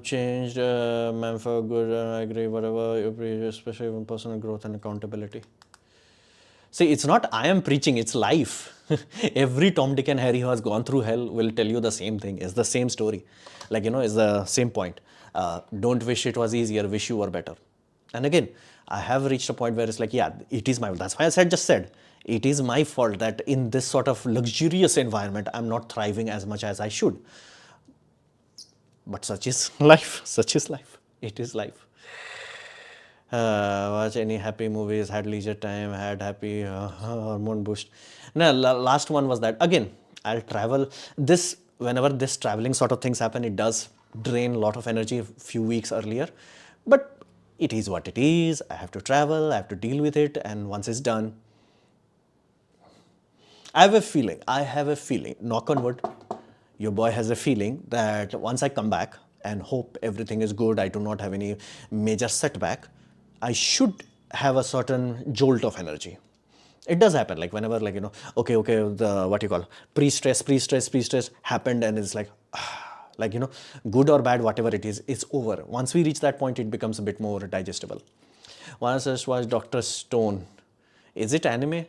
Changed, man, for good, I agree, whatever you preach, especially when personal growth and accountability. See, it's not I am preaching, it's life. Every Tom, Dick and Harry who has gone through hell will tell you the same thing. It's the same story. Like, it's the same point. Don't wish it was easier, wish you were better. And again, I have reached a point where it's like, yeah, it is my, that's why I just said, it is my fault that in this sort of luxurious environment, I'm not thriving as much as I should. But such is life, such is life, it is life. Watch any happy movies, had leisure time, had happy hormone boost. No, last one was that. Again, I'll travel. This, whenever this traveling sort of things happen, it does drain a lot of energy a few weeks earlier. But it is what it is. I have to travel, I have to deal with it, and once it's done, I have a feeling, knock on wood, your boy has a feeling that once I come back and hope everything is good, I do not have any major setback, I should have a certain jolt of energy. It does happen, like whenever, like, okay, the, what you call, pre-stress happened, and it's like, like, good or bad, whatever it is, it's over. Once we reach that point, it becomes a bit more digestible. Once I just watched Dr. Stone. Is it anime?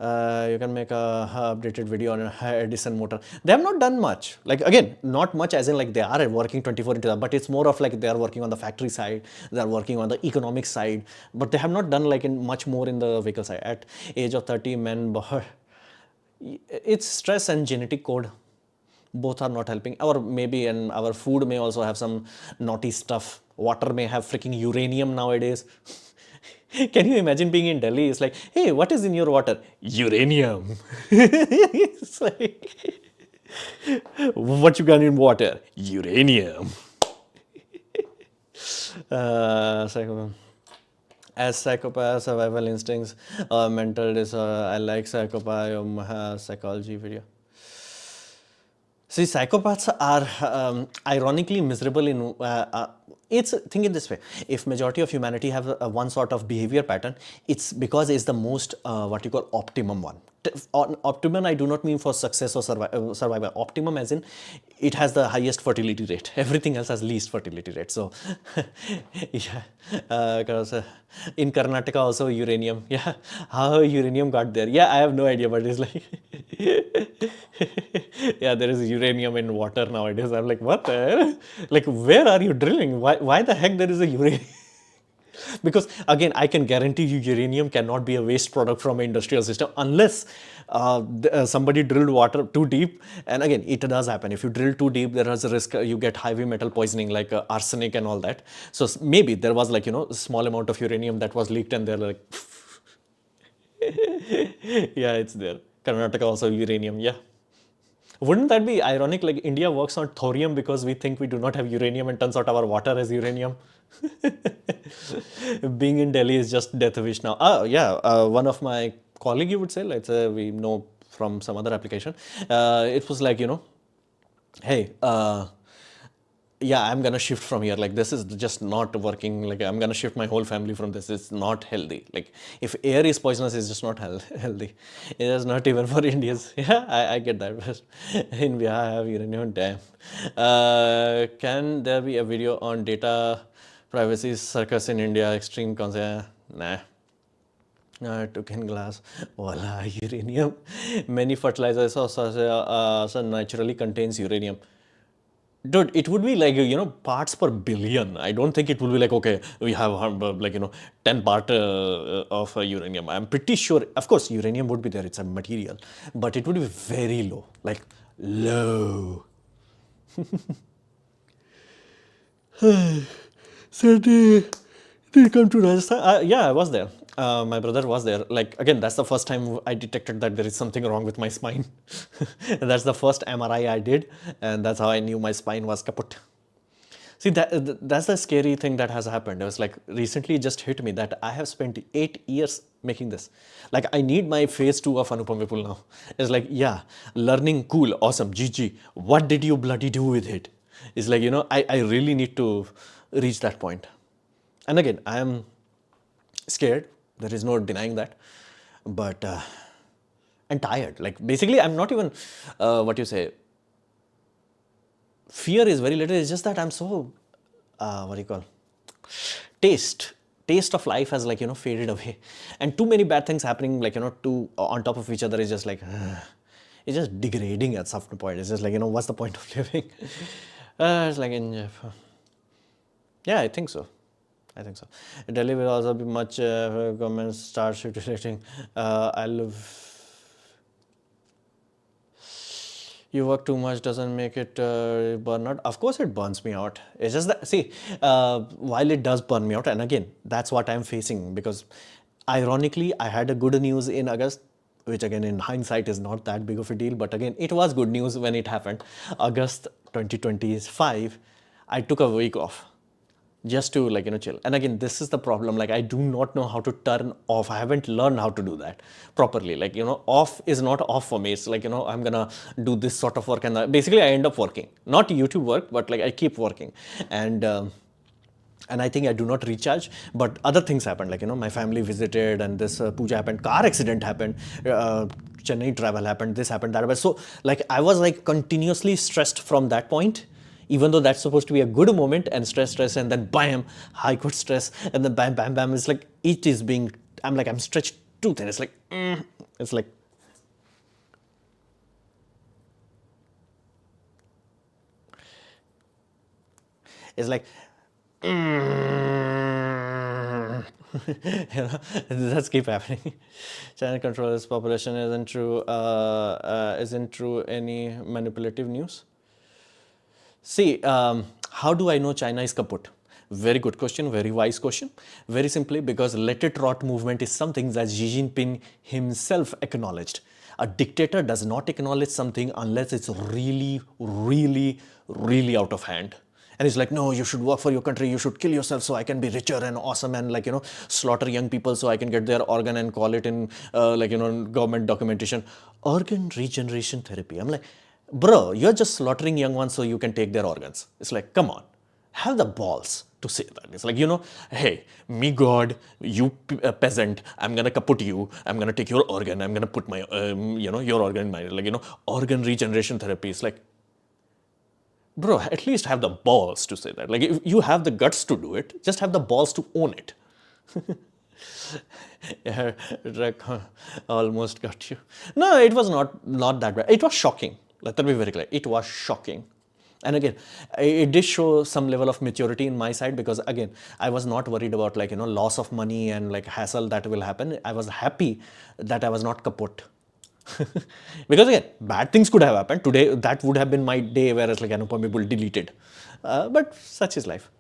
You can make a updated video on Edison motor. They have not done much. Like, again, not much as in like they are working 24 into that, but it's more of like they are working on the factory side, they are working on the economic side, but they have not done like in much more in the vehicle side. At age of 30, men, it's stress and genetic code. Both are not helping. Or maybe, and our food may also have some naughty stuff. Water may have freaking uranium nowadays. Can you imagine being in Delhi? It's like, hey, what is in your water? Uranium. It's like, what you got in water? Uranium. As psychopath, survival instincts, mental disorder. I like psychopath psychology video. See, psychopaths are ironically miserable in, it's, think in this way, if majority of humanity have one sort of behavior pattern, it's because it's the most, what you call, optimum one. Optimum, I do not mean for success or survival. Optimum as in, it has the highest fertility rate. Everything else has least fertility rate. So, yeah, because in Karnataka also uranium. Yeah, how uranium got there? Yeah, I have no idea, but it's like, yeah, there is uranium in water nowadays. I'm like, what the hell? Like, where are you drilling? Why the heck there is a uranium? Because again, I can guarantee you uranium cannot be a waste product from an industrial system unless somebody drilled water too deep. And again, it does happen. If you drill too deep, there is a risk you get heavy metal poisoning like arsenic and all that. So maybe there was like, a small amount of uranium that was leaked and they're like, yeah, it's there. Karnataka also uranium, yeah. Wouldn't that be ironic? Like India works on thorium because we think we do not have uranium, and turns out our water has uranium. Being in Delhi is just death wish now. Yeah, one of my colleague, you would say, let's say we know from some other application, it was like, hey, yeah, I'm gonna shift from here. Like this is just not working. Like I'm gonna shift my whole family from this. It's not healthy. Like if air is poisonous, it's just not healthy. It is not even for Indians. Yeah, I get that. In Bihar, I have uranium. Damn. Can there be a video on data privacy circus in India? Extreme concept? Nah. Took in glass. Voila, uranium. Many fertilizers also naturally contains uranium. Dude, it would be like, parts per billion. I don't think it will be like, okay, we have like, 10 part of uranium. I'm pretty sure, of course, uranium would be there. It's a material, but it would be very low, like low. So they come to Rajasthan. Yeah, I was there. My brother was there. Like, again, that's the first time I detected that there is something wrong with my spine. That's the first MRI I did, and that's how I knew my spine was kaput. See, that's the scary thing that has happened. It was like, recently it just hit me that I have spent 8 years making this. Like, I need my phase 2 of Anupam Vipul now. It's like, yeah, learning, cool, awesome, GG. What did you bloody do with it? It's like, I really need to reach that point. And again, I am scared. There is no denying that. But, and tired. Like, basically, I'm not even, what you say, fear is very little. It's just that I'm so, what do you call, taste of life has like, faded away. And too many bad things happening, like, two on top of each other is just like, it's just degrading at some point. It's just like, what's the point of living? It's like, yeah, I think so. I think so. Delhi will also be much government starship relating. I love. You work too much doesn't make it burn out. Of course, it burns me out. It's just that, see, while it does burn me out, and again, that's what I'm facing because ironically, I had a good news in August, which again, in hindsight, is not that big of a deal. But again, it was good news when it happened. August 2025, I took a week off just to chill. And again, this is the problem, like I do not know how to turn off. I haven't learned how to do that properly. Off is not off for me. It's I'm gonna do this sort of work, and basically I end up working, not YouTube work, but like I keep working. And I think I do not recharge, but other things happened, my family visited, and this puja happened, car accident happened, Chennai travel happened, this happened, that happened. So I was continuously stressed from that point, even though that's supposed to be a good moment, and stress, and then bam, I could stress, and then bam, bam, bam. It's like it is being, I'm stretched too thin. It's like, it's like, it's like, that's keep happening. China controls population isn't true any manipulative news. See, how do I know China is kaput? Very good question, very wise question. Very simply, because let it rot movement is something that Xi Jinping himself acknowledged. A dictator does not acknowledge something unless it's really, really, really out of hand. And he's like, no, you should work for your country, you should kill yourself so I can be richer and awesome, and slaughter young people so I can get their organ and call it in government documentation. Organ regeneration therapy. I'm like, bro, you're just slaughtering young ones so you can take their organs. It's like, come on, have the balls to say that. It's like, hey, me God, you peasant, I'm gonna kaput you, I'm gonna take your organ, I'm gonna put my, your organ in my, organ regeneration therapy. It's like, bro, at least have the balls to say that. Like, if you have the guts to do it, just have the balls to own it. Yeah, almost got you. No, it was not that bad. It was shocking. Let that be very clear. It was shocking. And again, it did show some level of maturity in my side, because again, I was not worried about loss of money and hassle that will happen. I was happy that I was not kaput. Because again, bad things could have happened. Today, that would have been my day, whereas Anupam will deleted. But such is life.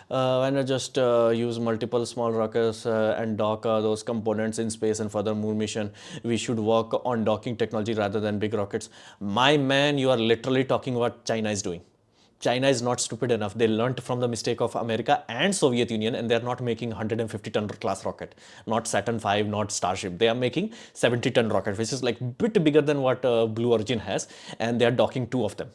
Why not just use multiple small rockets and dock those components in space and further moon mission? We should work on docking technology rather than big rockets. My man, you are literally talking what China is doing. China is not stupid enough. They learnt from the mistake of America and Soviet Union, and they're not making 150-ton class rocket. Not Saturn V, not Starship. They are making 70-ton rocket, which is bit bigger than what Blue Origin has, and they are docking 2 of them.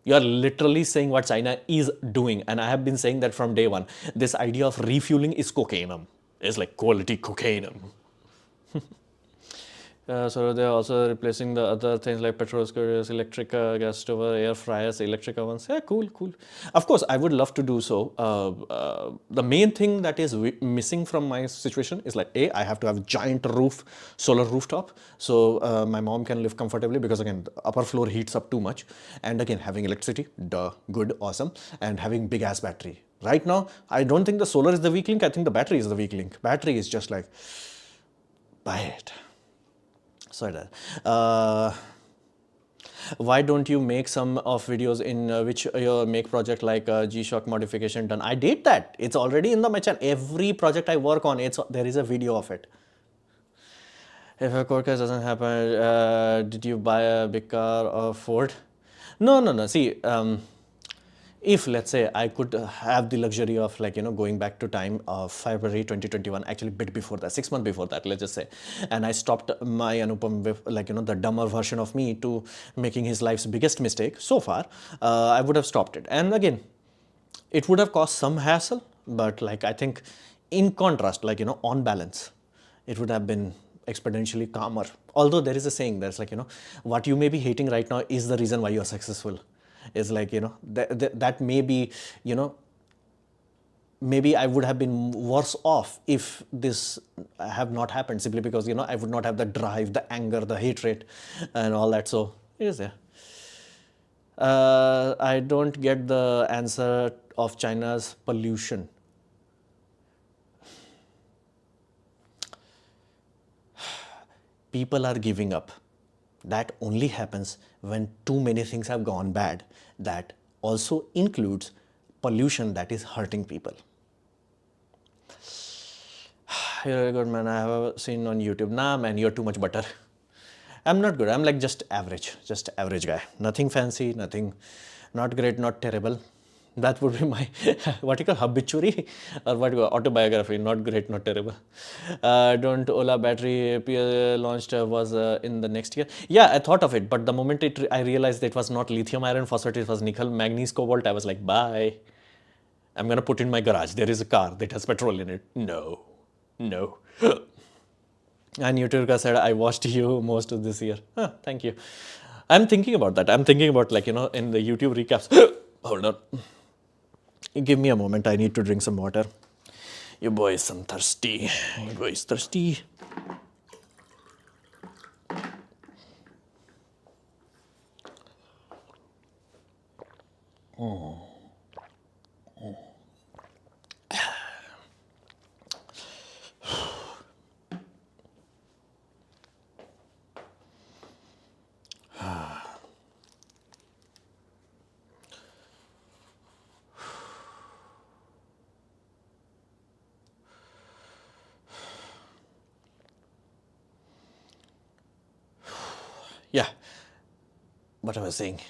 You are literally saying what China is doing, and I have been saying that from day one. This idea of refueling is cocaine. It's like quality cocaine. So they're also replacing the other things like petrol couriers, electric gas stove, air fryers, electric ovens. Yeah, cool. Of course, I would love to do so. The main thing that is missing from my situation is I have to have a giant solar rooftop, so my mom can live comfortably, because again, the upper floor heats up too much. And again, having electricity, duh, good, awesome. And having big ass battery. Right now, I don't think the solar is the weak link. I think the battery is the weak link. Battery is just buy it. Sorry, why don't you make some of videos in which you make project like G-Shock modification done? I did that. It's already in my channel. Every project I work on, there is a video of it. If a court case doesn't happen, did you buy a big car or Ford? No. See, if let's say I could have the luxury of going back to time of February 2021, actually bit before that, 6 months before that, let's just say, and I stopped my Anupam with the dumber version of me to making his life's biggest mistake so far, I would have stopped it. And again, it would have caused some hassle, but I think in contrast, on balance, it would have been exponentially calmer. Although there is a saying that's what you may be hating right now is the reason why you're successful. Is that may be, maybe I would have been worse off if this have not happened, simply because I would not have the drive, the anger, the hatred and all that. So it is there. I don't get the answer of China's pollution. People are giving up. That only happens when too many things have gone bad. That also includes pollution that is hurting people. You're good, man. I have seen on YouTube. Nah, man, you're too much butter. I'm not good. I'm like just average guy. Nothing fancy, nothing, not great, not terrible. That would be my, what you call, habituary or what you call, autobiography. Not great, not terrible. Don't Ola battery launched was in the next year. Yeah, I thought of it, but the moment I realized it was not lithium iron phosphate, it was nickel, manganese, cobalt, I was like, bye. I'm gonna put in my garage. There is a car that has petrol in it. No. And Yuturka said, I watched you most of this year. Thank you. I'm thinking about that. I'm thinking about, like, in the YouTube recaps. Hold on. Give me a moment. I need to drink some water. Your boy is thirsty. Your boy is thirsty. Yeah, what I was saying.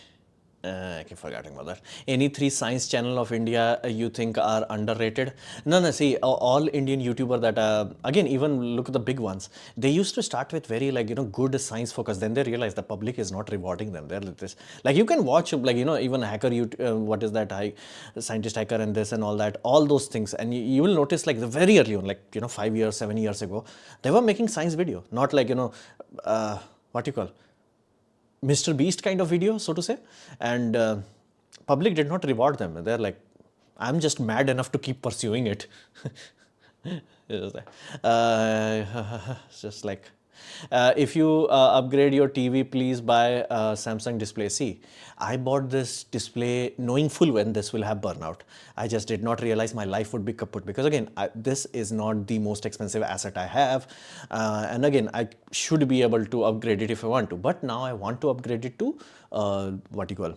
I keep forgetting about that. Any 3 science channel of India you think are underrated? No, see, all Indian YouTuber that, again, even look at the big ones. They used to start with very, like, good science focus. Then they realize the public is not rewarding them. They're like this. Like, you can watch, like, even hacker, what is that, scientist hacker and this and all that, all those things. And you will notice, like, the very early on, like, 5 years, 7 years ago, they were making science video, not like, what you call, Mr. Beast kind of video, so to say, and public did not reward them. They're like, I'm just mad enough to keep pursuing it. It's just like, if you upgrade your TV, please buy a Samsung display. See, I bought this display knowing full well this will have burnout. I just did not realize my life would be kaput because again, this is not the most expensive asset I have. And again, I should be able to upgrade it if I want to. But now I want to upgrade it to what you call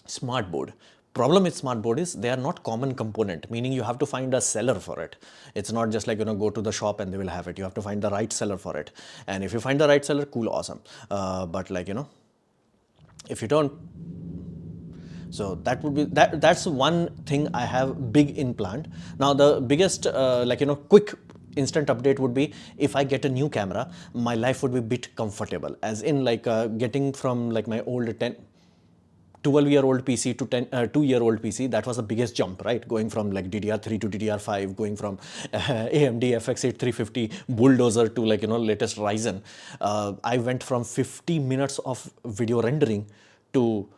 smart board. Problem with smart board is they are not common component, meaning you have to find a seller for it. It's not just like, go to the shop and they will have it. You have to find the right seller for it. And if you find the right seller, cool, awesome. But like, if you don't, so that would be, that's one thing I have big in planned. Now the biggest, quick instant update would be if I get a new camera, my life would be a bit comfortable. As in like getting from like my old 12-year-old PC to 2-year-old PC, that was the biggest jump, right? Going from like DDR3 to DDR5, going from AMD FX8 350 bulldozer to like, latest Ryzen. I went from 50 minutes of video rendering to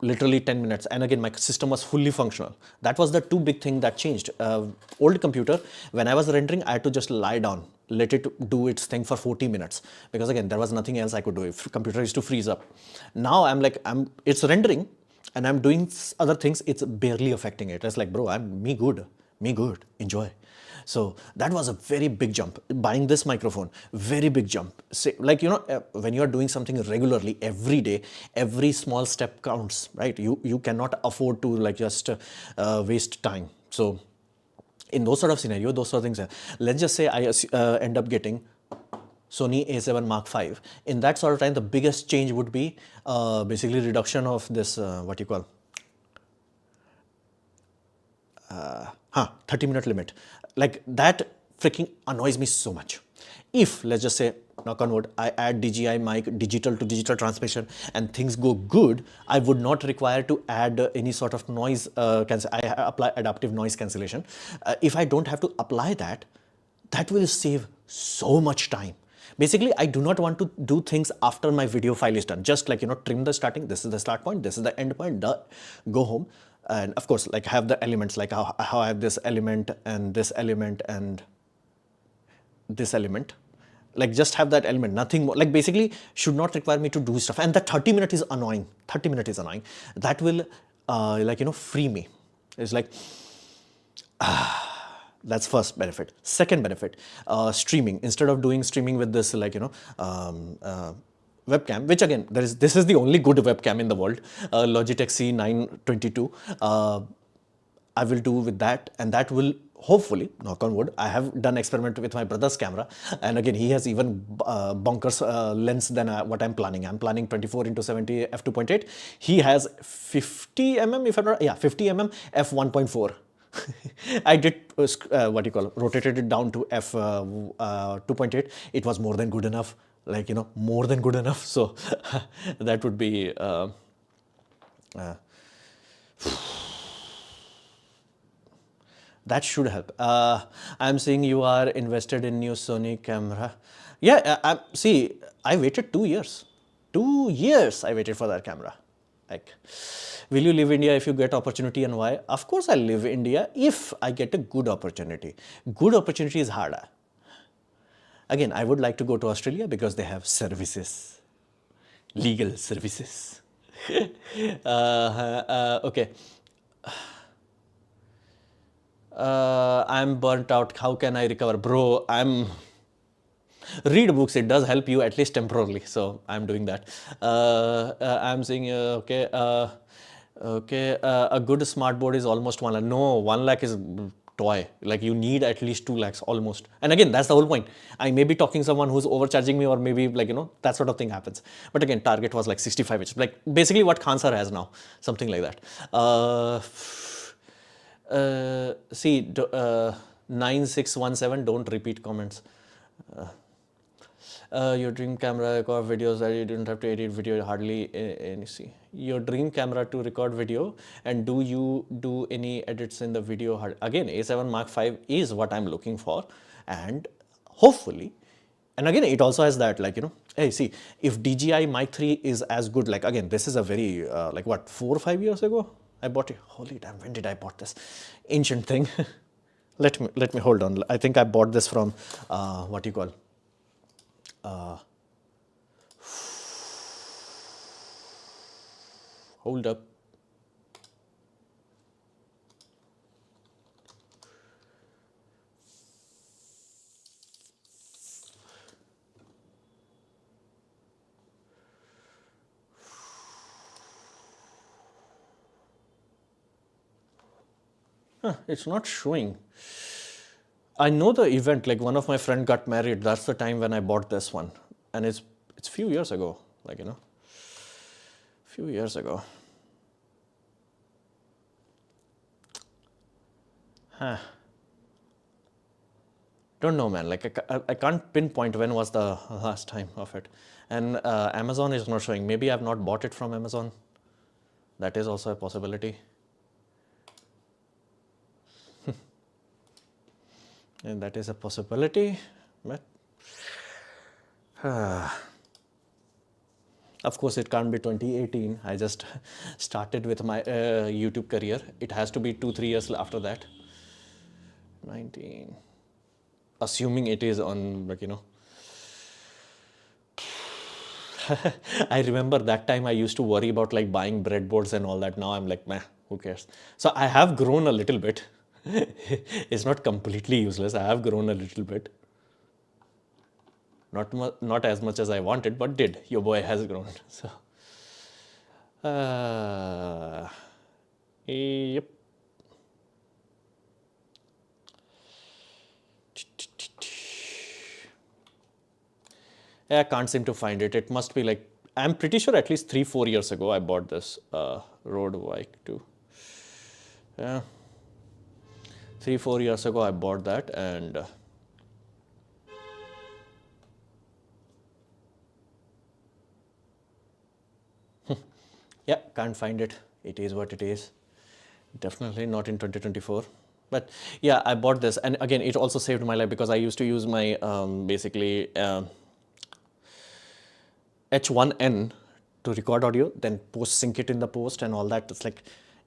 literally 10 minutes. And again, my system was fully functional. That was the two big thing that changed. Old computer, when I was rendering, I had to just lie down, let it do its thing for 40 minutes. Because again, there was nothing else I could do. If computer used to freeze up. Now it's rendering and I'm doing other things. It's barely affecting it. It's like, bro, me good, enjoy. So that was a very big jump. Buying this microphone, very big jump. Say, like, when you are doing something regularly every day, every small step counts, right? You cannot afford to like just waste time. So in those sort of scenario, those sort of things, let's just say I end up getting Sony A7 Mark V. In that sort of time, the biggest change would be basically reduction of this, 30-minute limit. Like that freaking annoys me so much. If, let's just say, knock on wood, I add DJI mic, digital to digital transmission, and things go good, I would not require to add any sort of noise, I apply adaptive noise cancellation. If I don't have to apply that, that will save so much time. Basically, I do not want to do things after my video file is done. Just like, trim the starting, this is the start point, this is the end point, go home. And of course, like have the elements, like how I have this element and this element and this element. Like just have that element, nothing more. Like basically should not require me to do stuff. And the 30 minute is annoying. 30 minute is annoying. That will free me. It's like, that's first benefit. Second benefit, streaming. Instead of doing streaming with this, like, webcam, which again, this is the only good webcam in the world, Logitech C922. I will do with that, and that will hopefully, knock on wood, I have done experiment with my brother's camera, and again, he has even bonkers lens than what I'm planning. I'm planning 24 into 70 f2.8. He has 50 mm, if I'm not, yeah, 50 mm f1.4. I did what you call, rotated it down to f 2.8. It was more than good enough, like, more than good enough. So that would be. That should help. I'm seeing you are invested in new Sony camera. Yeah, see, I waited 2 years. 2 years I waited for that camera. Like, will you leave India if you get opportunity, and why? Of course I'll leave India if I get a good opportunity. Good opportunity is harder. Again, I would like to go to Australia because they have services, legal services. Okay. I'm burnt out. How can I recover? Bro, read books. It does help you at least temporarily. So I'm doing that. I'm saying, okay. Okay, a good smart board is almost 1 lakh. No, 1 lakh is toy. Like, you need at least 2 lakhs almost. And again, that's the whole point. I may be talking someone who's overcharging me, or maybe, like, that sort of thing happens. But again, target was like 65, which is like basically what Khan sir has now, something like that. See, 9617, don't repeat comments. Your dream camera record videos that you didn't have to edit video hardly any. See, your dream camera to record video, and do you do any edits in the video? Again, A7 Mark V is what I'm looking for, and hopefully, and again, it also has that, like, hey, see, if DJI Mic 3 is as good, like, again, this is a very, like, what, 4 or 5 years ago I bought it. Holy damn, when did I bought this ancient thing? let me hold on. I think I bought this from what you call, hold up. It's not showing. I know the event, like, one of my friend got married. That's the time when I bought this one, and it's few years ago, like, few years ago. Don't know, man. Like, I can't pinpoint when was the last time of it. And Amazon is not showing. Maybe I've not bought it from Amazon. That is also a possibility. And that is a possibility, but of course it can't be 2018. I just started with my YouTube career. It has to be 2-3 years after that. 19, assuming it is on, like, I remember that time I used to worry about, like, buying breadboards and all that. Now I'm like, meh, who cares? So I have grown a little bit. It's not completely useless. I have grown a little bit. Not as much as I wanted, but did. Your boy has grown. So, yep. I can't seem to find it. It must be, like, I'm pretty sure at least 3-4 years ago I bought this Rode VIKE-2. Yeah. 3-4 years ago I bought that, and yeah, can't find it. It is what it is. Definitely not in 2024. But yeah, I bought this, and again, it also saved my life because I used to use my basically H1N to record audio, then post sync it in the post and all that. It's like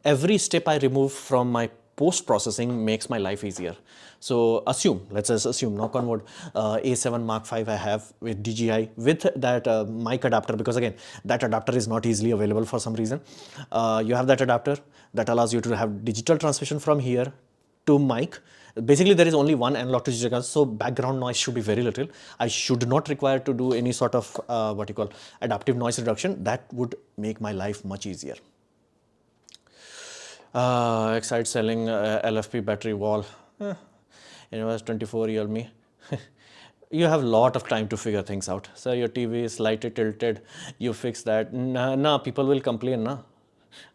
every step I remove from my post-processing makes my life easier. So let's just assume, knock on wood, A7 Mark V I have with DJI with that mic adapter, because again, that adapter is not easily available for some reason. You have that adapter that allows you to have digital transmission from here to mic. Basically, there is only one analog to digital, so background noise should be very little. I should not require to do any sort of adaptive noise reduction. That would make my life much easier. Excite selling LFP battery wall. Anyways, 24-year me. You have a lot of time to figure things out. So your TV is slightly tilted. You fix that. Nah, people will complain. Nah,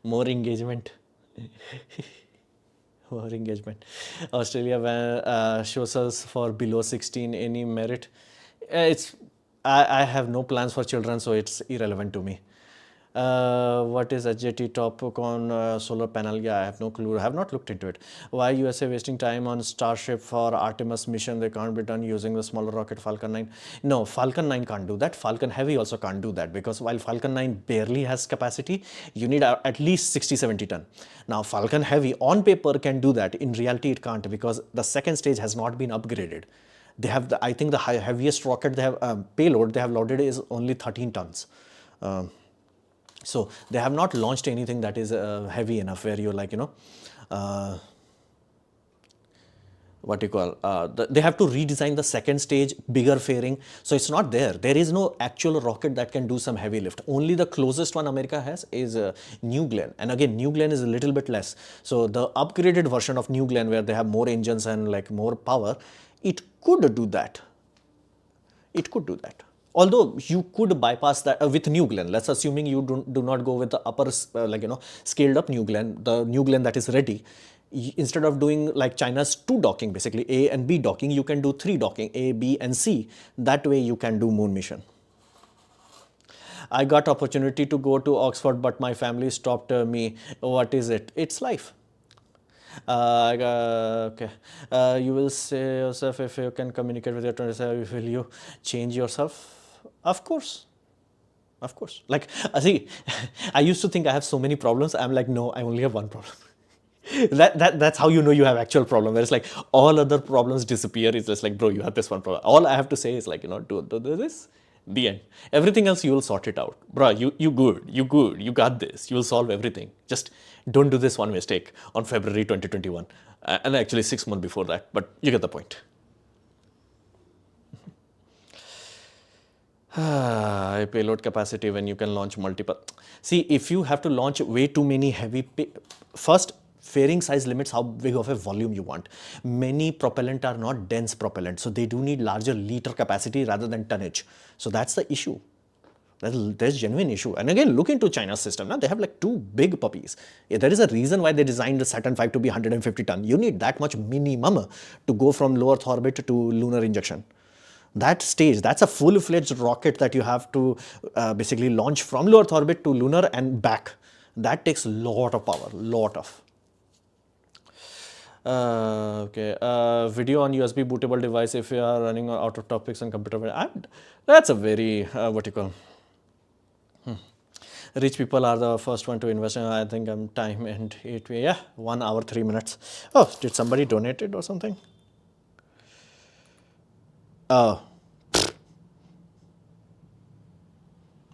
more engagement. More engagement. Australia shows us for below 16. Any merit? I have no plans for children, so it's irrelevant to me. What is HJT Topcon solar panel? Yeah, I have no clue. I have not looked into it. Why USA wasting time on Starship for Artemis mission? They can't be done using the smaller rocket Falcon 9. No, Falcon 9 can't do that. Falcon Heavy also can't do that, because while Falcon 9 barely has capacity, you need at least 60-70 ton. Now, Falcon Heavy on paper can do that. In reality, it can't, because the second stage has not been upgraded. They have I think the heaviest rocket they have payload they have loaded is only 13 tons. So they have not launched anything that is heavy enough where you're like, they have to redesign the second stage, bigger fairing. So it's not there. There is no actual rocket that can do some heavy lift. Only the closest one America has is New Glenn. And again, New Glenn is a little bit less. So the upgraded version of New Glenn, where they have more engines and like more power, it could do that. It could do that. Although you could bypass that with New Glenn. Let's assuming you do not go with the upper scaled up New Glenn, the New Glenn that is ready. Instead of doing like China's 2 docking, basically A and B docking, you can do 3 docking, A, B and C. That way you can do moon mission. I got opportunity to go to Oxford, but my family stopped me. What is it? It's life. Okay. You will say yourself, if you can communicate with your 27, will you change yourself? Of course. Of course. Like, see, I used to think I have so many problems. I'm like, no, I only have one problem. That's how you know you have actual problem. Whereas like all other problems disappear. It's just like, bro, you have this one problem. All I have to say is like, do this, the end. Everything else you will sort it out. Bro, you good, you got this. You will solve everything. Just don't do this one mistake on February 2021. And actually 6 months before that, but you get the point. Payload capacity when you can launch multiple. See, if you have to launch way too many heavy, first, fairing size limits how big of a volume you want. Many propellant are not dense propellant, so they do need larger liter capacity rather than tonnage. So that's the issue. There's genuine issue. And again, look into China's system. Now they have like 2 big puppies. Yeah, there is a reason why they designed the Saturn V to be 150 ton. You need that much minimum to go from low Earth orbit to lunar injection. That stage, that's a full-fledged rocket that you have to basically launch from low Earth orbit to lunar and back. That takes a lot of power, lot of. Okay, video on USB bootable device if you are running out of topics on computer. That's a very, rich people are the first one to invest in. I think I'm time and 8, yeah, 1 hour, 3 minutes. Oh, did somebody donate it or something? Oh,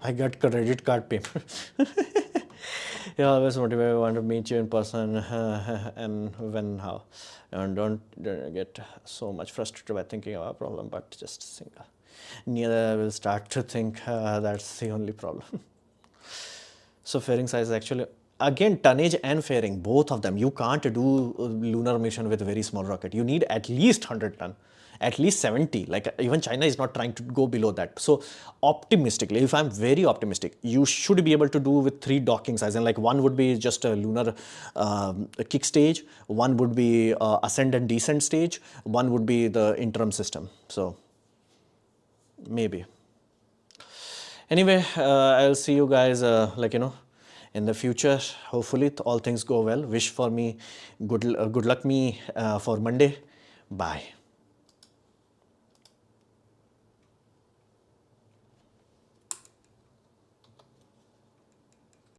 I got credit card payment. Yeah, always motivated. I want to meet you in person and when, how. And don't get so much frustrated by thinking of a problem, but just think. Neither will start to think that's the only problem. So fairing size actually, again, tonnage and fairing, both of them. You can't do lunar mission with a very small rocket. You need at least 100 ton. At least 70, like even China is not trying to go below that. So optimistically, if I'm very optimistic, you should be able to do with 3 docking size, and like one would be just a lunar kick stage, one would be ascend and descent stage, one would be the interim system. So maybe. Anyway, I'll see you guys in the future. Hopefully all things go well. Wish for me good luck me for Monday. Bye.